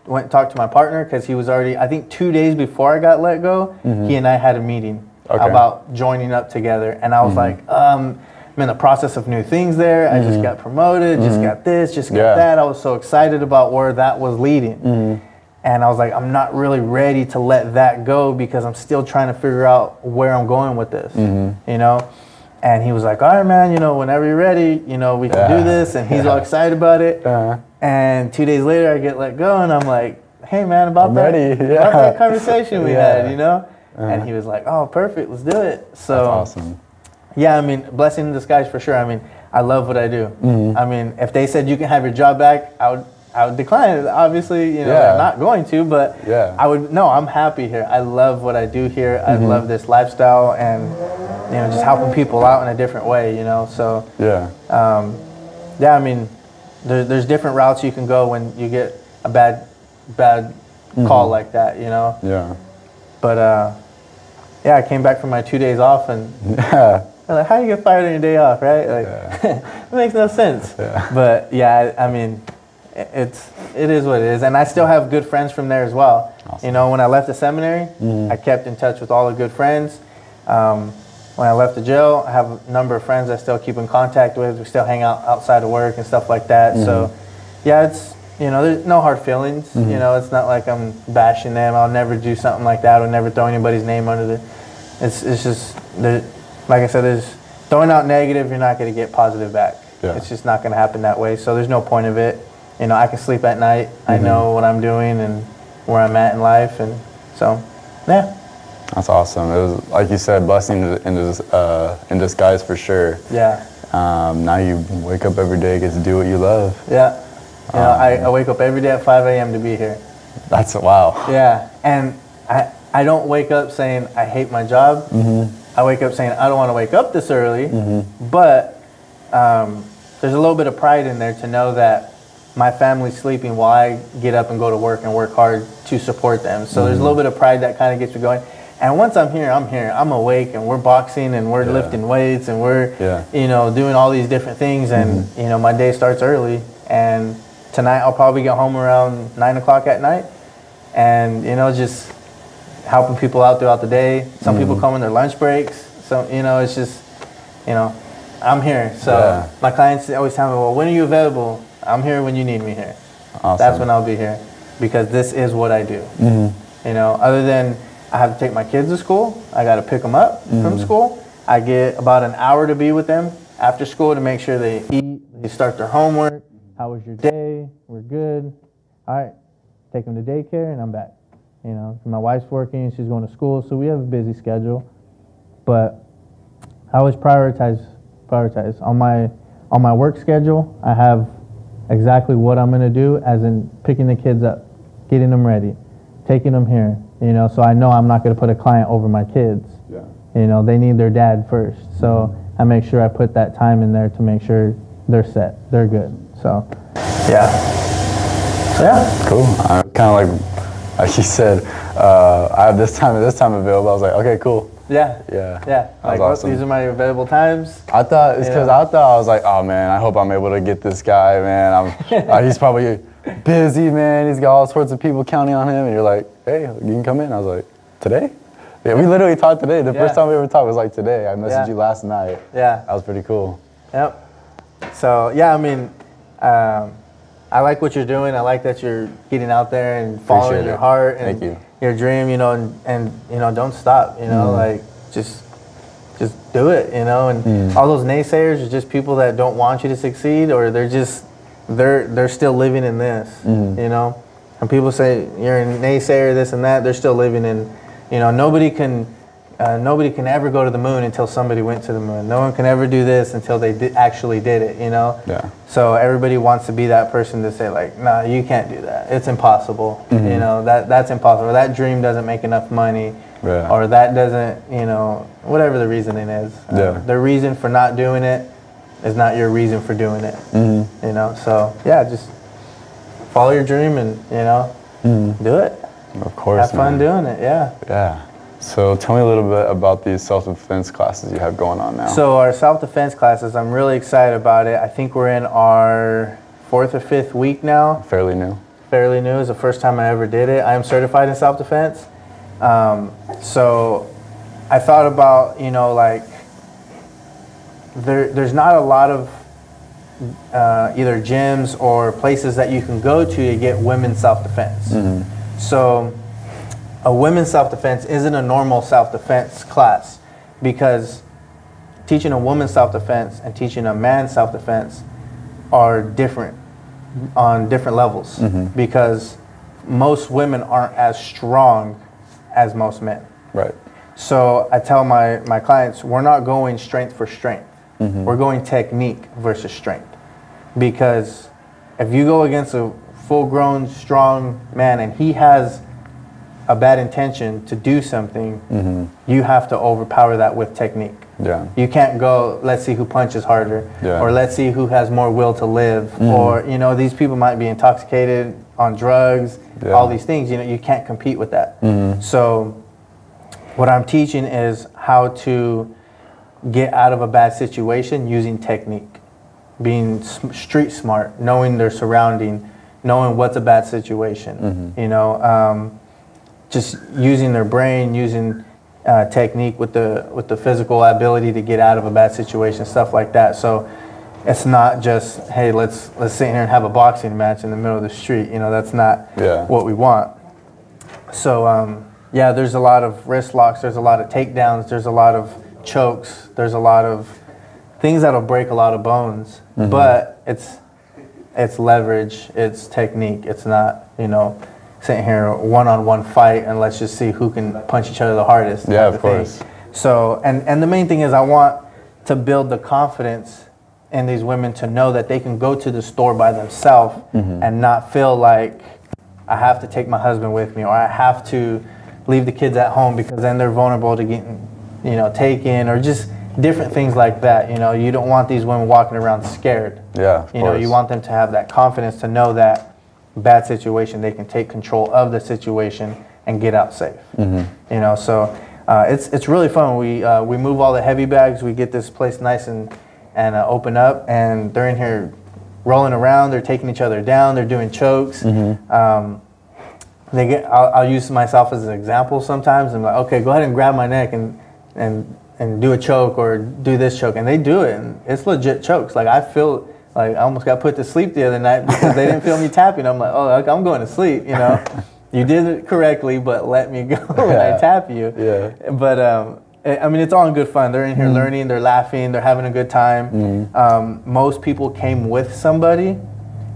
went and talked to my partner because he was already. I think 2 days before I got let go, he and I had a meeting about joining up together, and I was like, I'm in the process of new things there. I just got promoted, just got this, just got that. I was so excited about where that was leading. And I was like, I'm not really ready to let that go because I'm still trying to figure out where I'm going with this, you know? And he was like, all right, man, you know, whenever you're ready, you know, we can do this. And he's all excited about it. And 2 days later, I get let go, and I'm like, hey, man, about that conversation we had, you know? And he was like, oh, perfect, let's do it. So, that's awesome. Yeah, I mean, blessing in disguise for sure. I mean, I love what I do. I mean, if they said you can have your job back, I would decline it. Obviously, you know, I'm not going to, but I would. No, I'm happy here. I love what I do here. I love this lifestyle, and you know, just helping people out in a different way. You know, so yeah. I mean, there's different routes you can go when you get a bad call like that. You know. Yeah. But yeah, I came back from my 2 days off, and I'm like, how you get fired on your day off, right? Like, it makes no sense. But yeah, I mean. It is what it is, and I still have good friends from there as well. You know, when I left the seminary, I kept in touch with all the good friends. When I left the jail, I have a number of friends I still keep in contact with. We still hang out outside of work and stuff like that. So, yeah, it's, you know, there's no hard feelings. You know, it's not like I'm bashing them. I'll never do something like that. I'll never throw anybody's name under the. It's just like I said, there's throwing out negative. You're not going to get positive back. It's just not going to happen that way. So there's no point of it. You know, I can sleep at night. I know what I'm doing and where I'm at in life, and so, yeah. That's awesome. It was, like you said, blessing in disguise for sure. Yeah. Now you wake up every day, get to do what you love. Yeah. You know, I wake up every day at 5 a.m. to be here. That's wow. Yeah, and I don't wake up saying I hate my job. I wake up saying I don't want to wake up this early, but there's a little bit of pride in there to know that my family's sleeping while I get up and go to work and work hard to support them. So there's a little bit of pride that kind of gets me going. And once I'm here. I'm awake, and we're boxing, and we're lifting weights, and we're, you know, doing all these different things. And, you know, my day starts early. And tonight I'll probably get home around 9 o'clock at night. And, you know, just helping people out throughout the day. Some people come in their lunch breaks. So, you know, it's just, you know, I'm here. So my clients always tell me, well, when are you available? I'm here when you need me here. Awesome. That's when I'll be here, because this is what I do. You know, other than I have to take my kids to school, I got to pick them up from school. I get about an hour to be with them after school to make sure they eat, they start their homework. How was your day? We're good. All right, take them to daycare, and I'm back. You know, my wife's working, she's going to school, so we have a busy schedule. But I always prioritize. On my work schedule, I have exactly what I'm going to do, as in picking the kids up, getting them ready, taking them here, you know, so I know I'm not going to put a client over my kids. You know, they need their dad first. So I make sure I put that time in there to make sure they're set, they're good. So, yeah. Cool. I'm kind of like you said, I have this time available. I was like, okay, cool. Yeah. Like, awesome. These are my available times. I thought it's because I was like, oh man, I hope I'm able to get this guy, man. He's probably busy, man. He's got all sorts of people counting on him, and you're like, hey, you can come in. I was like, today? Yeah, we literally talked today. The first time we ever talked was like today. I messaged you last night. Yeah. That was pretty cool. Yep. So yeah, I mean, I like what you're doing. I like that you're getting out there and following Appreciate your it. heart Thank and you. your dream, you know, and you know, don't stop, you know, like just do it, you know. And all those naysayers are just people that don't want you to succeed, or they're still living in this, you know. And people say you're a naysayer, this and that. They're still living in, you know, nobody can ever go to the moon until somebody went to the moon. No one can ever do this until they actually did it, you know? Yeah. So everybody wants to be that person to say like, nah, you can't do that. It's impossible. You know, that's impossible. That dream doesn't make enough money. Yeah. Or that doesn't, you know, whatever the reasoning is. Yeah. The reason for not doing it is not your reason for doing it. You know, so yeah, just follow your dream and, you know, do it. Of course, Have fun doing it, yeah. Yeah. So tell me a little bit about these self-defense classes you have going on now. So our self-defense classes, I'm really excited about it. I think we're in our 4th or 5th week now. Fairly new. Fairly new. It's the first time I ever did it. I am certified in self-defense. So I thought about, you know, like there's not a lot of either gyms or places that you can go to get women's self-defense. So a women's self-defense isn't a normal self-defense class, because teaching a woman's self-defense and teaching a man's self-defense are different on different levels, because most women aren't as strong as most men. Right. So I tell my clients, we're not going strength for strength. We're going technique versus strength. Because if you go against a full-grown, strong man and he has a bad intention to do something, you have to overpower that with technique. Yeah. You can't go, let's see who punches harder, Yeah. or let's see who has more will to live, or, you know, these people might be intoxicated on drugs, all these things, you know, you can't compete with that. So what I'm teaching is how to get out of a bad situation using technique, being street smart, knowing their surrounding, knowing what's a bad situation, you know, just using their brain, using technique with the physical ability to get out of a bad situation, stuff like that. So it's not just, hey, let's sit here and have a boxing match in the middle of the street. You know, that's not what we want. So yeah, there's a lot of wrist locks, there's a lot of takedowns, there's a lot of chokes, there's a lot of things that'll break a lot of bones. But it's leverage, it's technique. It's not, you know, sitting here one-on-one fight and let's just see who can punch each other the hardest. Yeah, of course. So, and the main thing is I want to build the confidence in these women to know that they can go to the store by themselves and not feel like I have to take my husband with me, or I have to leave the kids at home because then they're vulnerable to getting, you know, taken, or just different things like that. You know, you don't want these women walking around scared. Yeah, of You know, course. you want them to have that confidence to know that bad situation, they can take control of the situation and get out safe. You know, so it's really fun. We move all the heavy bags. We get this place nice and open up, and they're in here rolling around. They're taking each other down. They're doing chokes. I'll use myself as an example sometimes. I'm like, okay, go ahead and grab my neck and do a choke or do this choke, and they do it, and it's legit chokes. Like I feel like I almost got put to sleep the other night because they didn't feel me tapping. I'm like, oh, I'm going to sleep. You know, you did it correctly, but let me go when I tap you. Yeah. But I mean, it's all in good fun. They're in here learning, they're laughing, they're having a good time. Most people came with somebody,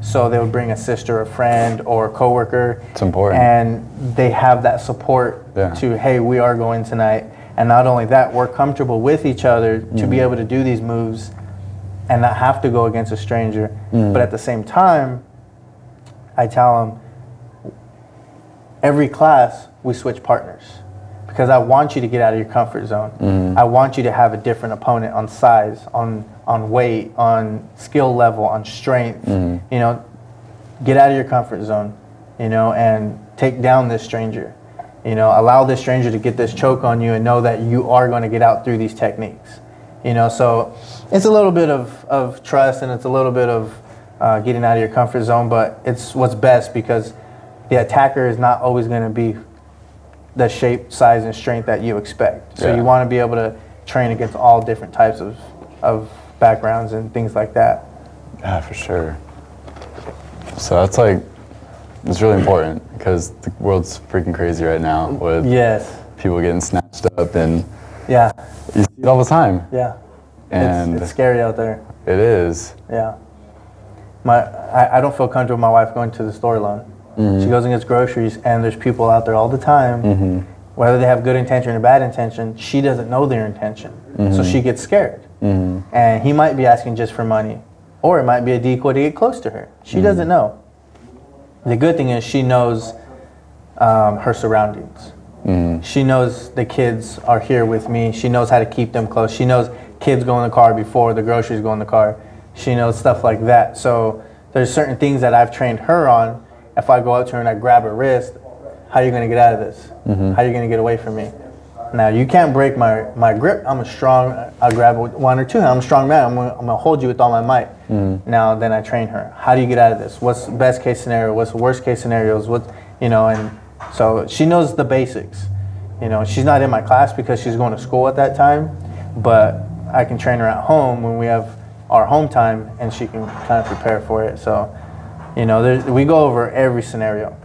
so they would bring a sister, a friend, or a coworker. It's important. And they have that support to, hey, we are going tonight. And not only that, we're comfortable with each other to be able to do these moves and not have to go against a stranger. But at the same time, I tell them, every class, we switch partners. Because I want you to get out of your comfort zone. I want you to have a different opponent on size, on weight, on skill level, on strength. You know, get out of your comfort zone, you know, and take down this stranger. You know, allow this stranger to get this choke on you and know that you are going to get out through these techniques. You know, so it's a little bit of trust, and it's a little bit of getting out of your comfort zone, but it's what's best, because the attacker is not always going to be the shape, size, and strength that you expect. So you want to be able to train against all different types of backgrounds and things like that. Yeah, for sure. So that's like, it's really important because the world's freaking crazy right now with Yes. people getting snatched up, and Yeah. you see it all the time. Yeah. And it's scary out there. it is. Yeah. I don't feel comfortable with my wife going to the store alone. She goes and gets groceries, and there's people out there all the time. Whether they have good intention or bad intention, she doesn't know their intention. So she gets scared. And he might be asking just for money, or it might be a decoy to get close to her. She doesn't know. The good thing is she knows her surroundings. She knows the kids are here with me. She knows how to keep them close. She knows kids go in the car before the groceries go in the car. She knows stuff like that. So there's certain things that I've trained her on. If I go up to her and I grab her wrist, how are you going to get out of this? How are you going to get away from me? Now, you can't break my grip. I'm a strong, I'll grab one or two. I'm a strong man. I'm going to hold you with all my might. Now, then I train her. How do you get out of this? What's the best case scenario? What's the worst case scenarios? And so she knows the basics. She's not in my class because she's going to school at that time, but I can train her at home when we have our home time, and she can kind of prepare for it. So, we go over every scenario.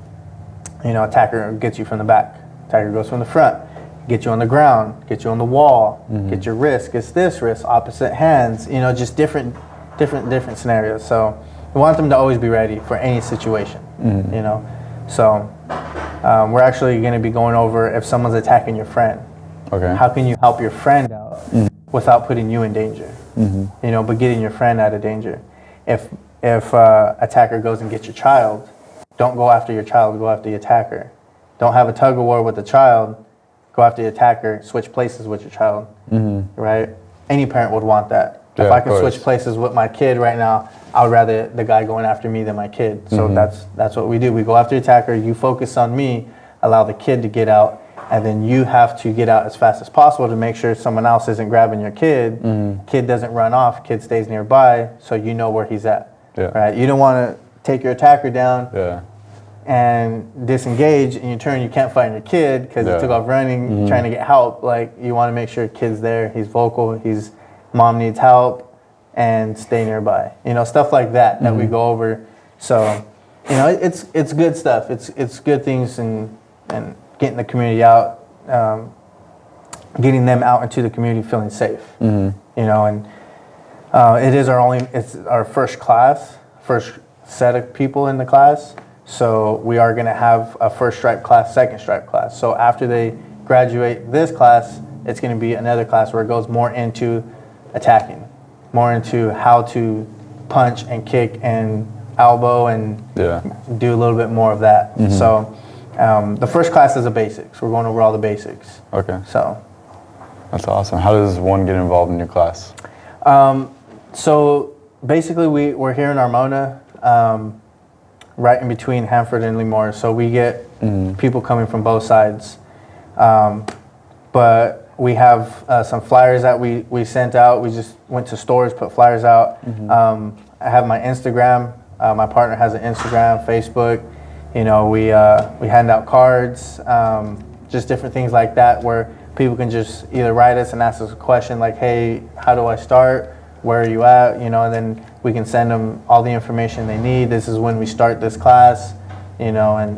Attacker gets you from the back. Attacker goes from the front. Get you on the ground. Get you on the wall. Get your wrist. Gets this wrist. Opposite hands. Just different scenarios. So we want them to always be ready for any situation. So we're actually going to be going over if someone's attacking your friend. Okay. How can you help your friend out without putting you in danger? But getting your friend out of danger. If attacker goes and gets your child, don't go after your child, go after the attacker. Don't have a tug of war with the child, go after the attacker, switch places with your child, right? Any parent would want that. Yeah, if I can of course. switch places with my kid right now, I would rather the guy going after me than my kid. So that's what we do. We go after the attacker, you focus on me, allow the kid to get out, and then you have to get out as fast as possible to make sure someone else isn't grabbing your kid. Kid doesn't run off, kid stays nearby, so you know where he's at. Yeah. Right? You don't want to take your attacker down Yeah. and disengage, and you turn, you can't find your kid because he took off running, trying to get help. Like, you want to make sure kid's there, he's vocal, mom needs help, and stay nearby. Stuff like that we go over. So, it's good stuff. It's good things, and getting the community out, getting them out into the community feeling safe. And it is it's our first set of people in the class. So we are going to have a first stripe class, second stripe class. So after they graduate this class, it's going to be another class where it goes more into attacking, more into how to punch and kick and elbow and do a little bit more of that. So the first class is the basics. We're going over all the basics. Okay. So that's awesome. How does one get involved in your class? So basically we're here in Armona, right in between Hanford and Lemoore. So we get people coming from both sides. But we have some flyers that we sent out. We just went to stores, put flyers out. I have my Instagram. My partner has an Instagram, Facebook. We hand out cards, just different things like that where people can just either write us and ask us a question like, hey, how do I start? Where are you at? And then we can send them all the information they need. This is when we start this class, and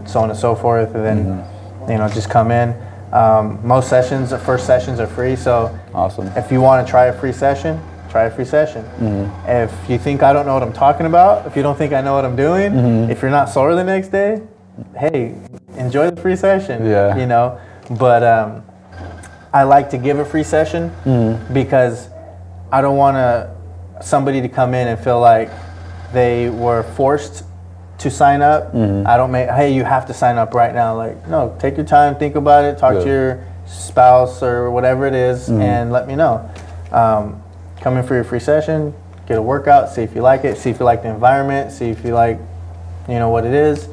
so on and so forth. And then, just come in. Most sessions, the first sessions are free. So Awesome. If you want to try a free session, try a free session. If you think I don't know what I'm talking about, if you don't think I know what I'm doing, if you're not sore the next day, hey, enjoy the free session. Yeah. But I like to give a free session because I don't want somebody to come in and feel like they were forced to sign up. I don't hey, you have to sign up right now. Like, no, take your time, think about it, talk to your spouse or whatever it is, and let me know. Come in for your free session, get a workout, see if you like it, see if you like the environment, see if you like, what it is.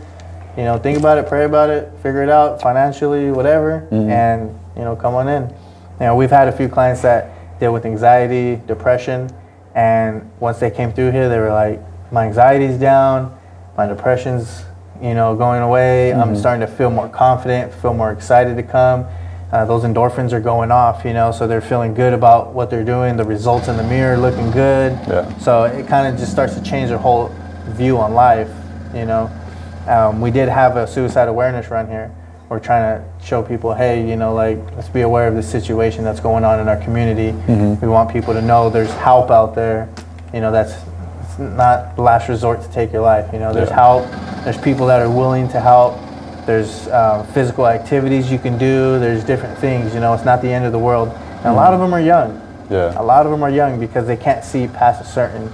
Think about it, pray about it, figure it out financially, whatever, and, come on in. We've had a few clients that deal with anxiety, depression, and once they came through here, they were like, my anxiety's down, my depression's, going away, I'm starting to feel more confident, feel more excited to come, those endorphins are going off, you know, so they're feeling good about what they're doing. The results in the mirror looking good. Yeah. So it kind of just starts to change their whole view on life, you know. We did have a suicide awareness run here. We're trying to show people, hey, you know, like, let's be aware of the situation that's going on in our community. We want people to know there's help out there. You know, it's not the last resort to take your life. You know, there's help. There's people that are willing to help. There's physical activities you can do. There's different things. You know, it's not the end of the world. And a lot of them are young. Yeah. A lot of them are young because they can't see past a certain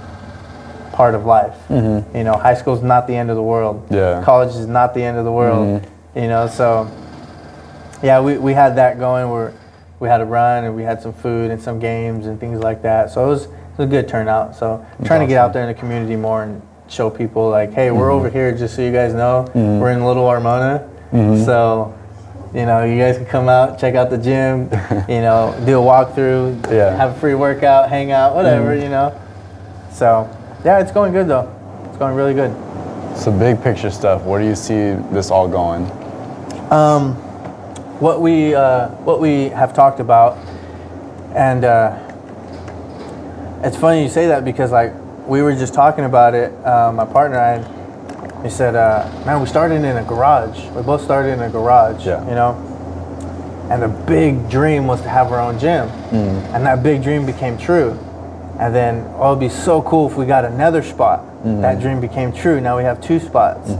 part of life. You know, high school is not the end of the world. Yeah. College is not the end of the world. You know, so yeah, we had that going where we had a run and we had some food and some games and things like that. So it was a good turnout. So trying to get out there in the community more and show people like, hey, we're over here just so you guys know. We're in Little Armona. So, you know, you guys can come out, check out the gym, you know, do a walkthrough, have a free workout, hang out, whatever, you know. So yeah, it's going good though. It's going really good. So big picture stuff, where do you see this all going? What we have talked about, and it's funny you say that because like we were just talking about it. My partner and I, he said, "Man, we started in a garage. We both started in a garage, you know, and the big dream was to have our own gym, and that big dream became true. And then, oh, it'd be so cool if we got another spot. That dream became true. Now we have 2 spots."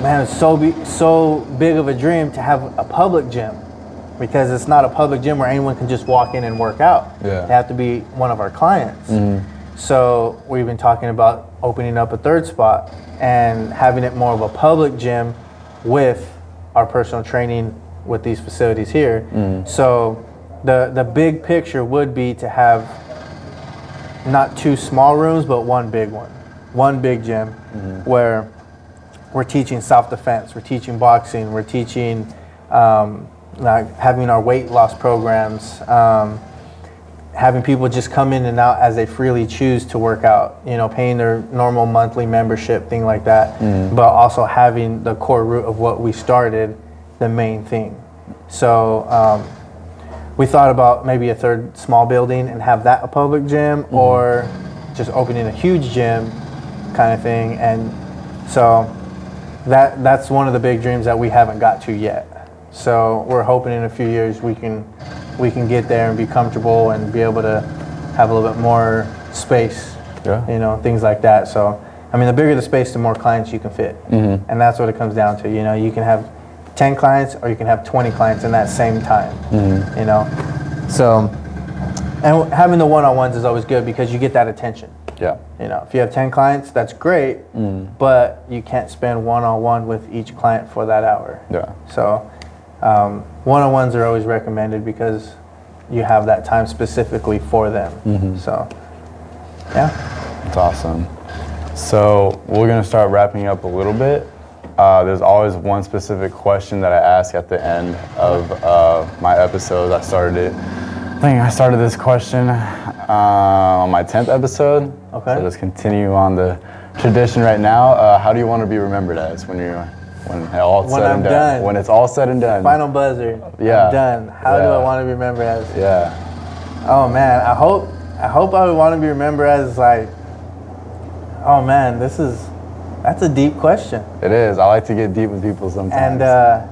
Man, it's so big of a dream to have a public gym, because it's not a public gym where anyone can just walk in and work out. They have to be one of our clients. So we've been talking about opening up a 3rd spot and having it more of a public gym with our personal training with these facilities here. So the big picture would be to have not 2 small rooms, but 1 big one. 1 big gym where we're teaching self-defense, we're teaching boxing, we're teaching like having our weight loss programs, having people just come in and out as they freely choose to work out, you know, paying their normal monthly membership, thing like that, but also having the core root of what we started, the main thing. So we thought about maybe a 3rd small building and have that a public gym, or just opening a huge gym kind of thing. And so that's one of the big dreams that we haven't got to yet. So we're hoping in a few years we can get there and be comfortable and be able to have a little bit more space, you know, things like that. So I mean, the bigger the space, the more clients you can fit, and that's what it comes down to. You know, you can have 10 clients or you can have 20 clients in that same time. You know, so and having the one-on-ones is always good because you get that attention. You know, if you have 10 clients, that's great, but you can't spend one-on-one with each client for that hour. So one-on-ones are always recommended because you have that time specifically for them. So yeah, that's awesome. So we're gonna start wrapping up a little bit. There's always one specific question that I ask at the end of my episodes. I started this question on my 10th episode. So let's continue on the tradition right now. How do you want to be remembered as when all said and done? When it's all said and done. Final buzzer. I'm done. How do I want to be remembered as? Oh man, I hope I would want to be remembered as like, oh man, that's a deep question. It is. I like to get deep with people sometimes. And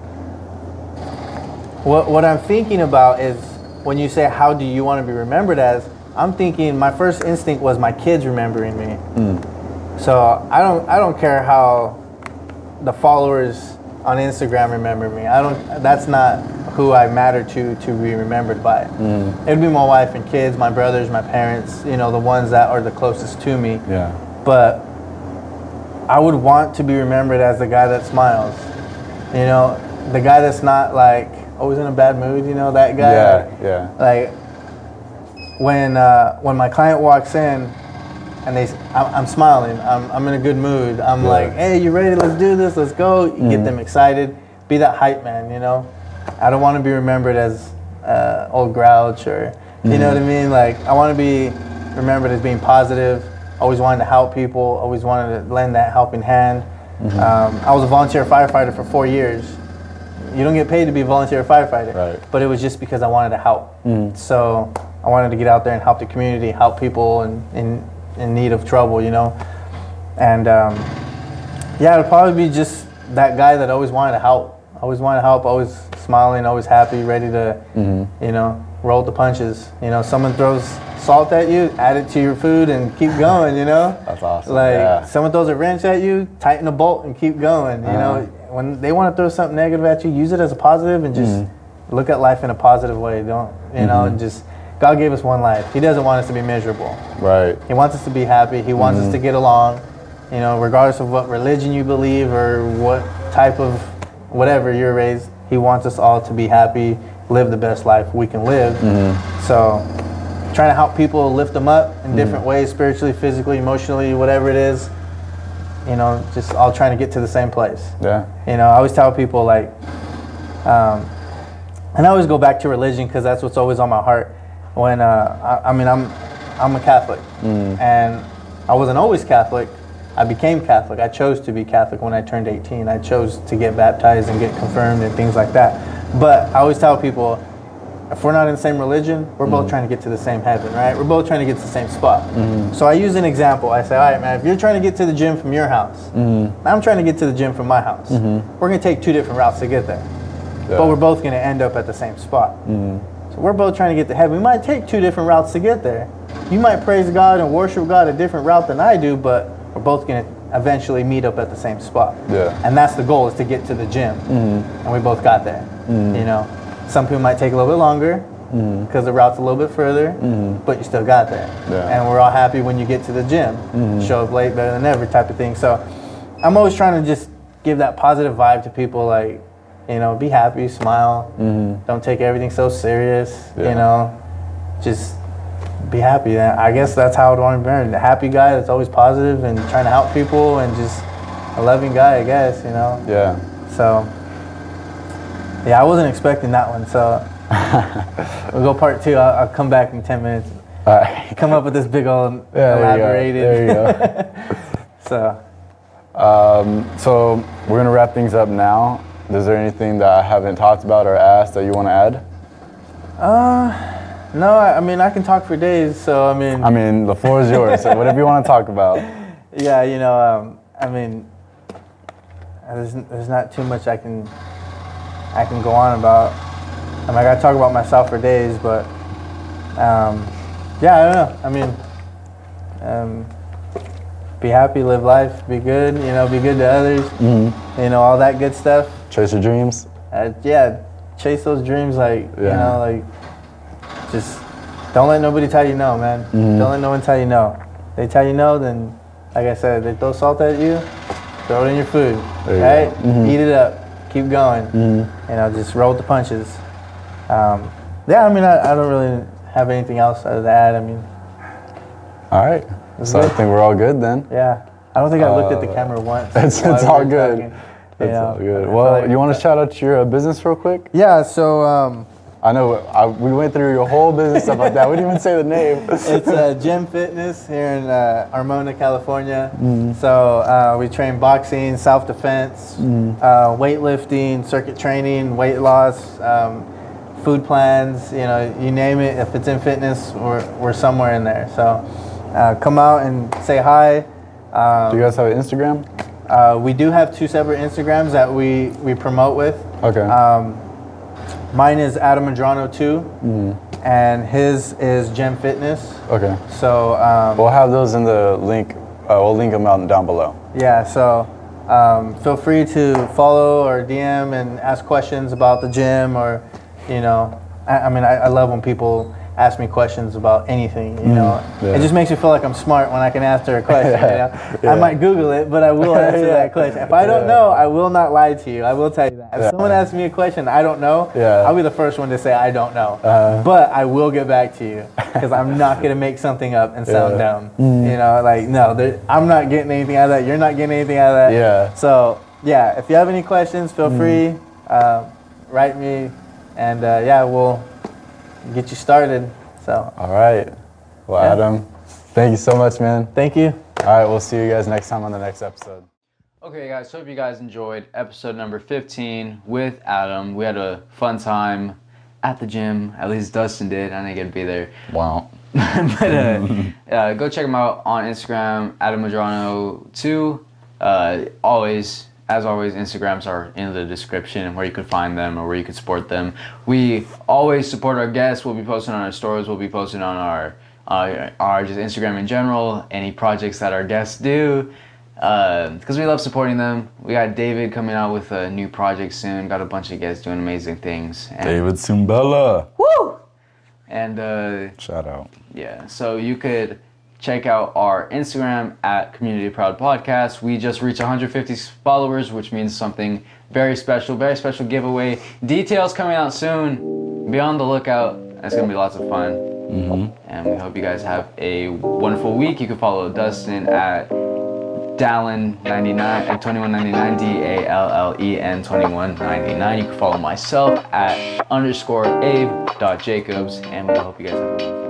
what I'm thinking about is when you say how do you want to be remembered as, I'm thinking my first instinct was my kids remembering me. So I don't care how the followers on Instagram remember me. That's not who I matter to be remembered by. It'd be my wife and kids, my brothers, my parents, you know, the ones that are the closest to me. But I would want to be remembered as the guy that smiles. You know, the guy that's not like always in a bad mood, you know, that guy. Like when my client walks in and I'm smiling, I'm in a good mood. I'm like, hey, you ready? Let's do this. Let's go. Get them excited. Be that hype man, you know. I don't want to be remembered as old grouch or, you know what I mean? Like, I want to be remembered as being positive, always wanting to help people, always wanted to lend that helping hand. I was a volunteer firefighter for 4 years. you don't get paid to be a volunteer firefighter. Right. But it was just because I wanted to help. So I wanted to get out there and help the community, help people in need of trouble, you know. And yeah, it'd probably be just that guy that always wanted to help. Always smiling, always happy, ready to, you know, roll the punches. You know, someone throws salt at you, add it to your food and keep going, you know? That's awesome. Like, someone throws a wrench at you, tighten a bolt and keep going, you know? When they want to throw something negative at you, use it as a positive and just look at life in a positive way. Don't, you know, and just, God gave us one life. He doesn't want us to be miserable. Right. He wants us to be happy. He wants us to get along, you know, regardless of what religion you believe or what type of whatever you're raised. He wants us all to be happy, live the best life we can live. So trying to help people, lift them up in different ways, spiritually, physically, emotionally, whatever it is, you know, just all trying to get to the same place. Yeah. You know, I always tell people, like, and I always go back to religion because that's what's always on my heart. When I mean, I'm a Catholic, and I wasn't always Catholic. I became Catholic. I chose to be Catholic when I turned 18. I chose to get baptized and get confirmed and things like that. But I always tell people, if we're not in the same religion, we're both trying to get to the same heaven, right? We're both trying to get to the same spot. So I use an example. I say, all right, man, if you're trying to get to the gym from your house, I'm trying to get to the gym from my house. We're going to take two different routes to get there. But we're both going to end up at the same spot. So we're both trying to get to heaven. We might take two different routes to get there. You might praise God and worship God a different route than I do, but we're both going to eventually meet up at the same spot. And that's the goal, is to get to the gym. And we both got there. You know, some people might take a little bit longer because the route's a little bit further, but you still got there. And we're all happy when you get to the gym. Show up late better than ever type of thing. So I'm always trying to just give that positive vibe to people, like, you know, be happy, smile. Don't take everything so serious. You know, just be happy. And I guess that's how I'd want to be married. A happy guy that's always positive and trying to help people, and just a loving guy, I guess, you know. So yeah, I wasn't expecting that one. So we'll go part two. I'll come back in 10 minutes. All right. Come up with this big old elaborated. There you go. So so we're gonna wrap things up now. Is there anything that I haven't talked about or asked that you want to add? No, I mean, I can talk for days, so I mean, the floor is yours. So whatever you want to talk about. Yeah, you know, I mean, there's not too much I can go on about. I mean, I gotta talk about myself for days, but yeah, I don't know. I mean, be happy, live life, be good. You know, be good to others. You know, all that good stuff. Chase your dreams. Yeah, chase those dreams. Like, you know, like, just don't let nobody tell you no, man. Don't let no one tell you no. They tell you no, then, like I said, they throw salt at you, throw it in your food, right? Eat it up, keep going. You know, just roll with the punches. Yeah, I mean, I don't really have anything else to add. I mean, all right. So I think we're all good then. Yeah, I don't think I looked at the camera once. It's all good. It's all good. Well, you want to shout out your business real quick? Yeah, so I know we went through your whole business stuff like that. We didn't even say the name. It's Gym Fitness here in Armona, California. So we train boxing, self-defense, weightlifting, circuit training, weight loss, food plans, you know, you name it. If it's in fitness, we're somewhere in there. So come out and say hi. Do you guys have an Instagram? We do have two separate Instagrams that we promote with. Okay. Mine is Adam Medrano 2, and his is Gem Fitness. Okay. So we'll have those in the link. We'll link them out down below. Yeah. So feel free to follow or DM and ask questions about the gym, or, you know, I mean, I love when people ask me questions about anything, you know. It just makes me feel like I'm smart when I can answer a question, you know. I might Google it, but I will answer that question. If I don't know, I will not lie to you. I will tell you that. If someone asks me a question I don't know, I'll be the first one to say I don't know. But I will get back to you, because I'm not going to make something up and sound dumb. You know, like, no, I'm not getting anything out of that. You're not getting anything out of that. So, yeah, if you have any questions, feel free, write me, and yeah, we'll get you started. So. All right. Well, Adam, thank you so much, man. Thank you. All right, we'll see you guys next time on the next episode. Okay, guys, so hope you guys enjoyed episode number 15 with Adam. We had a fun time at the gym. At least Dustin did. I didn't get to be there. Wow. But go check him out on Instagram, Adam Medrano 2. As always, Instagrams are in the description and where you could find them or where you could support them. We always support our guests. We'll be posting on our stories. We'll be posting on our just Instagram in general. Any projects that our guests do. Because we love supporting them. We got David coming out with a new project soon. Got a bunch of guests doing amazing things. And David Sumbella. woo! And Shout out. yeah, so you could check out our Instagram at Community Proud Podcast. We just reached 150 followers, which means something very special giveaway. Details coming out soon. Be on the lookout. It's gonna be lots of fun. And we hope you guys have a wonderful week. You can follow Dustin at Dallen99 at 2199 DALLEN 2199. You can follow myself at _Abe.Jacobs, and we hope you guys have a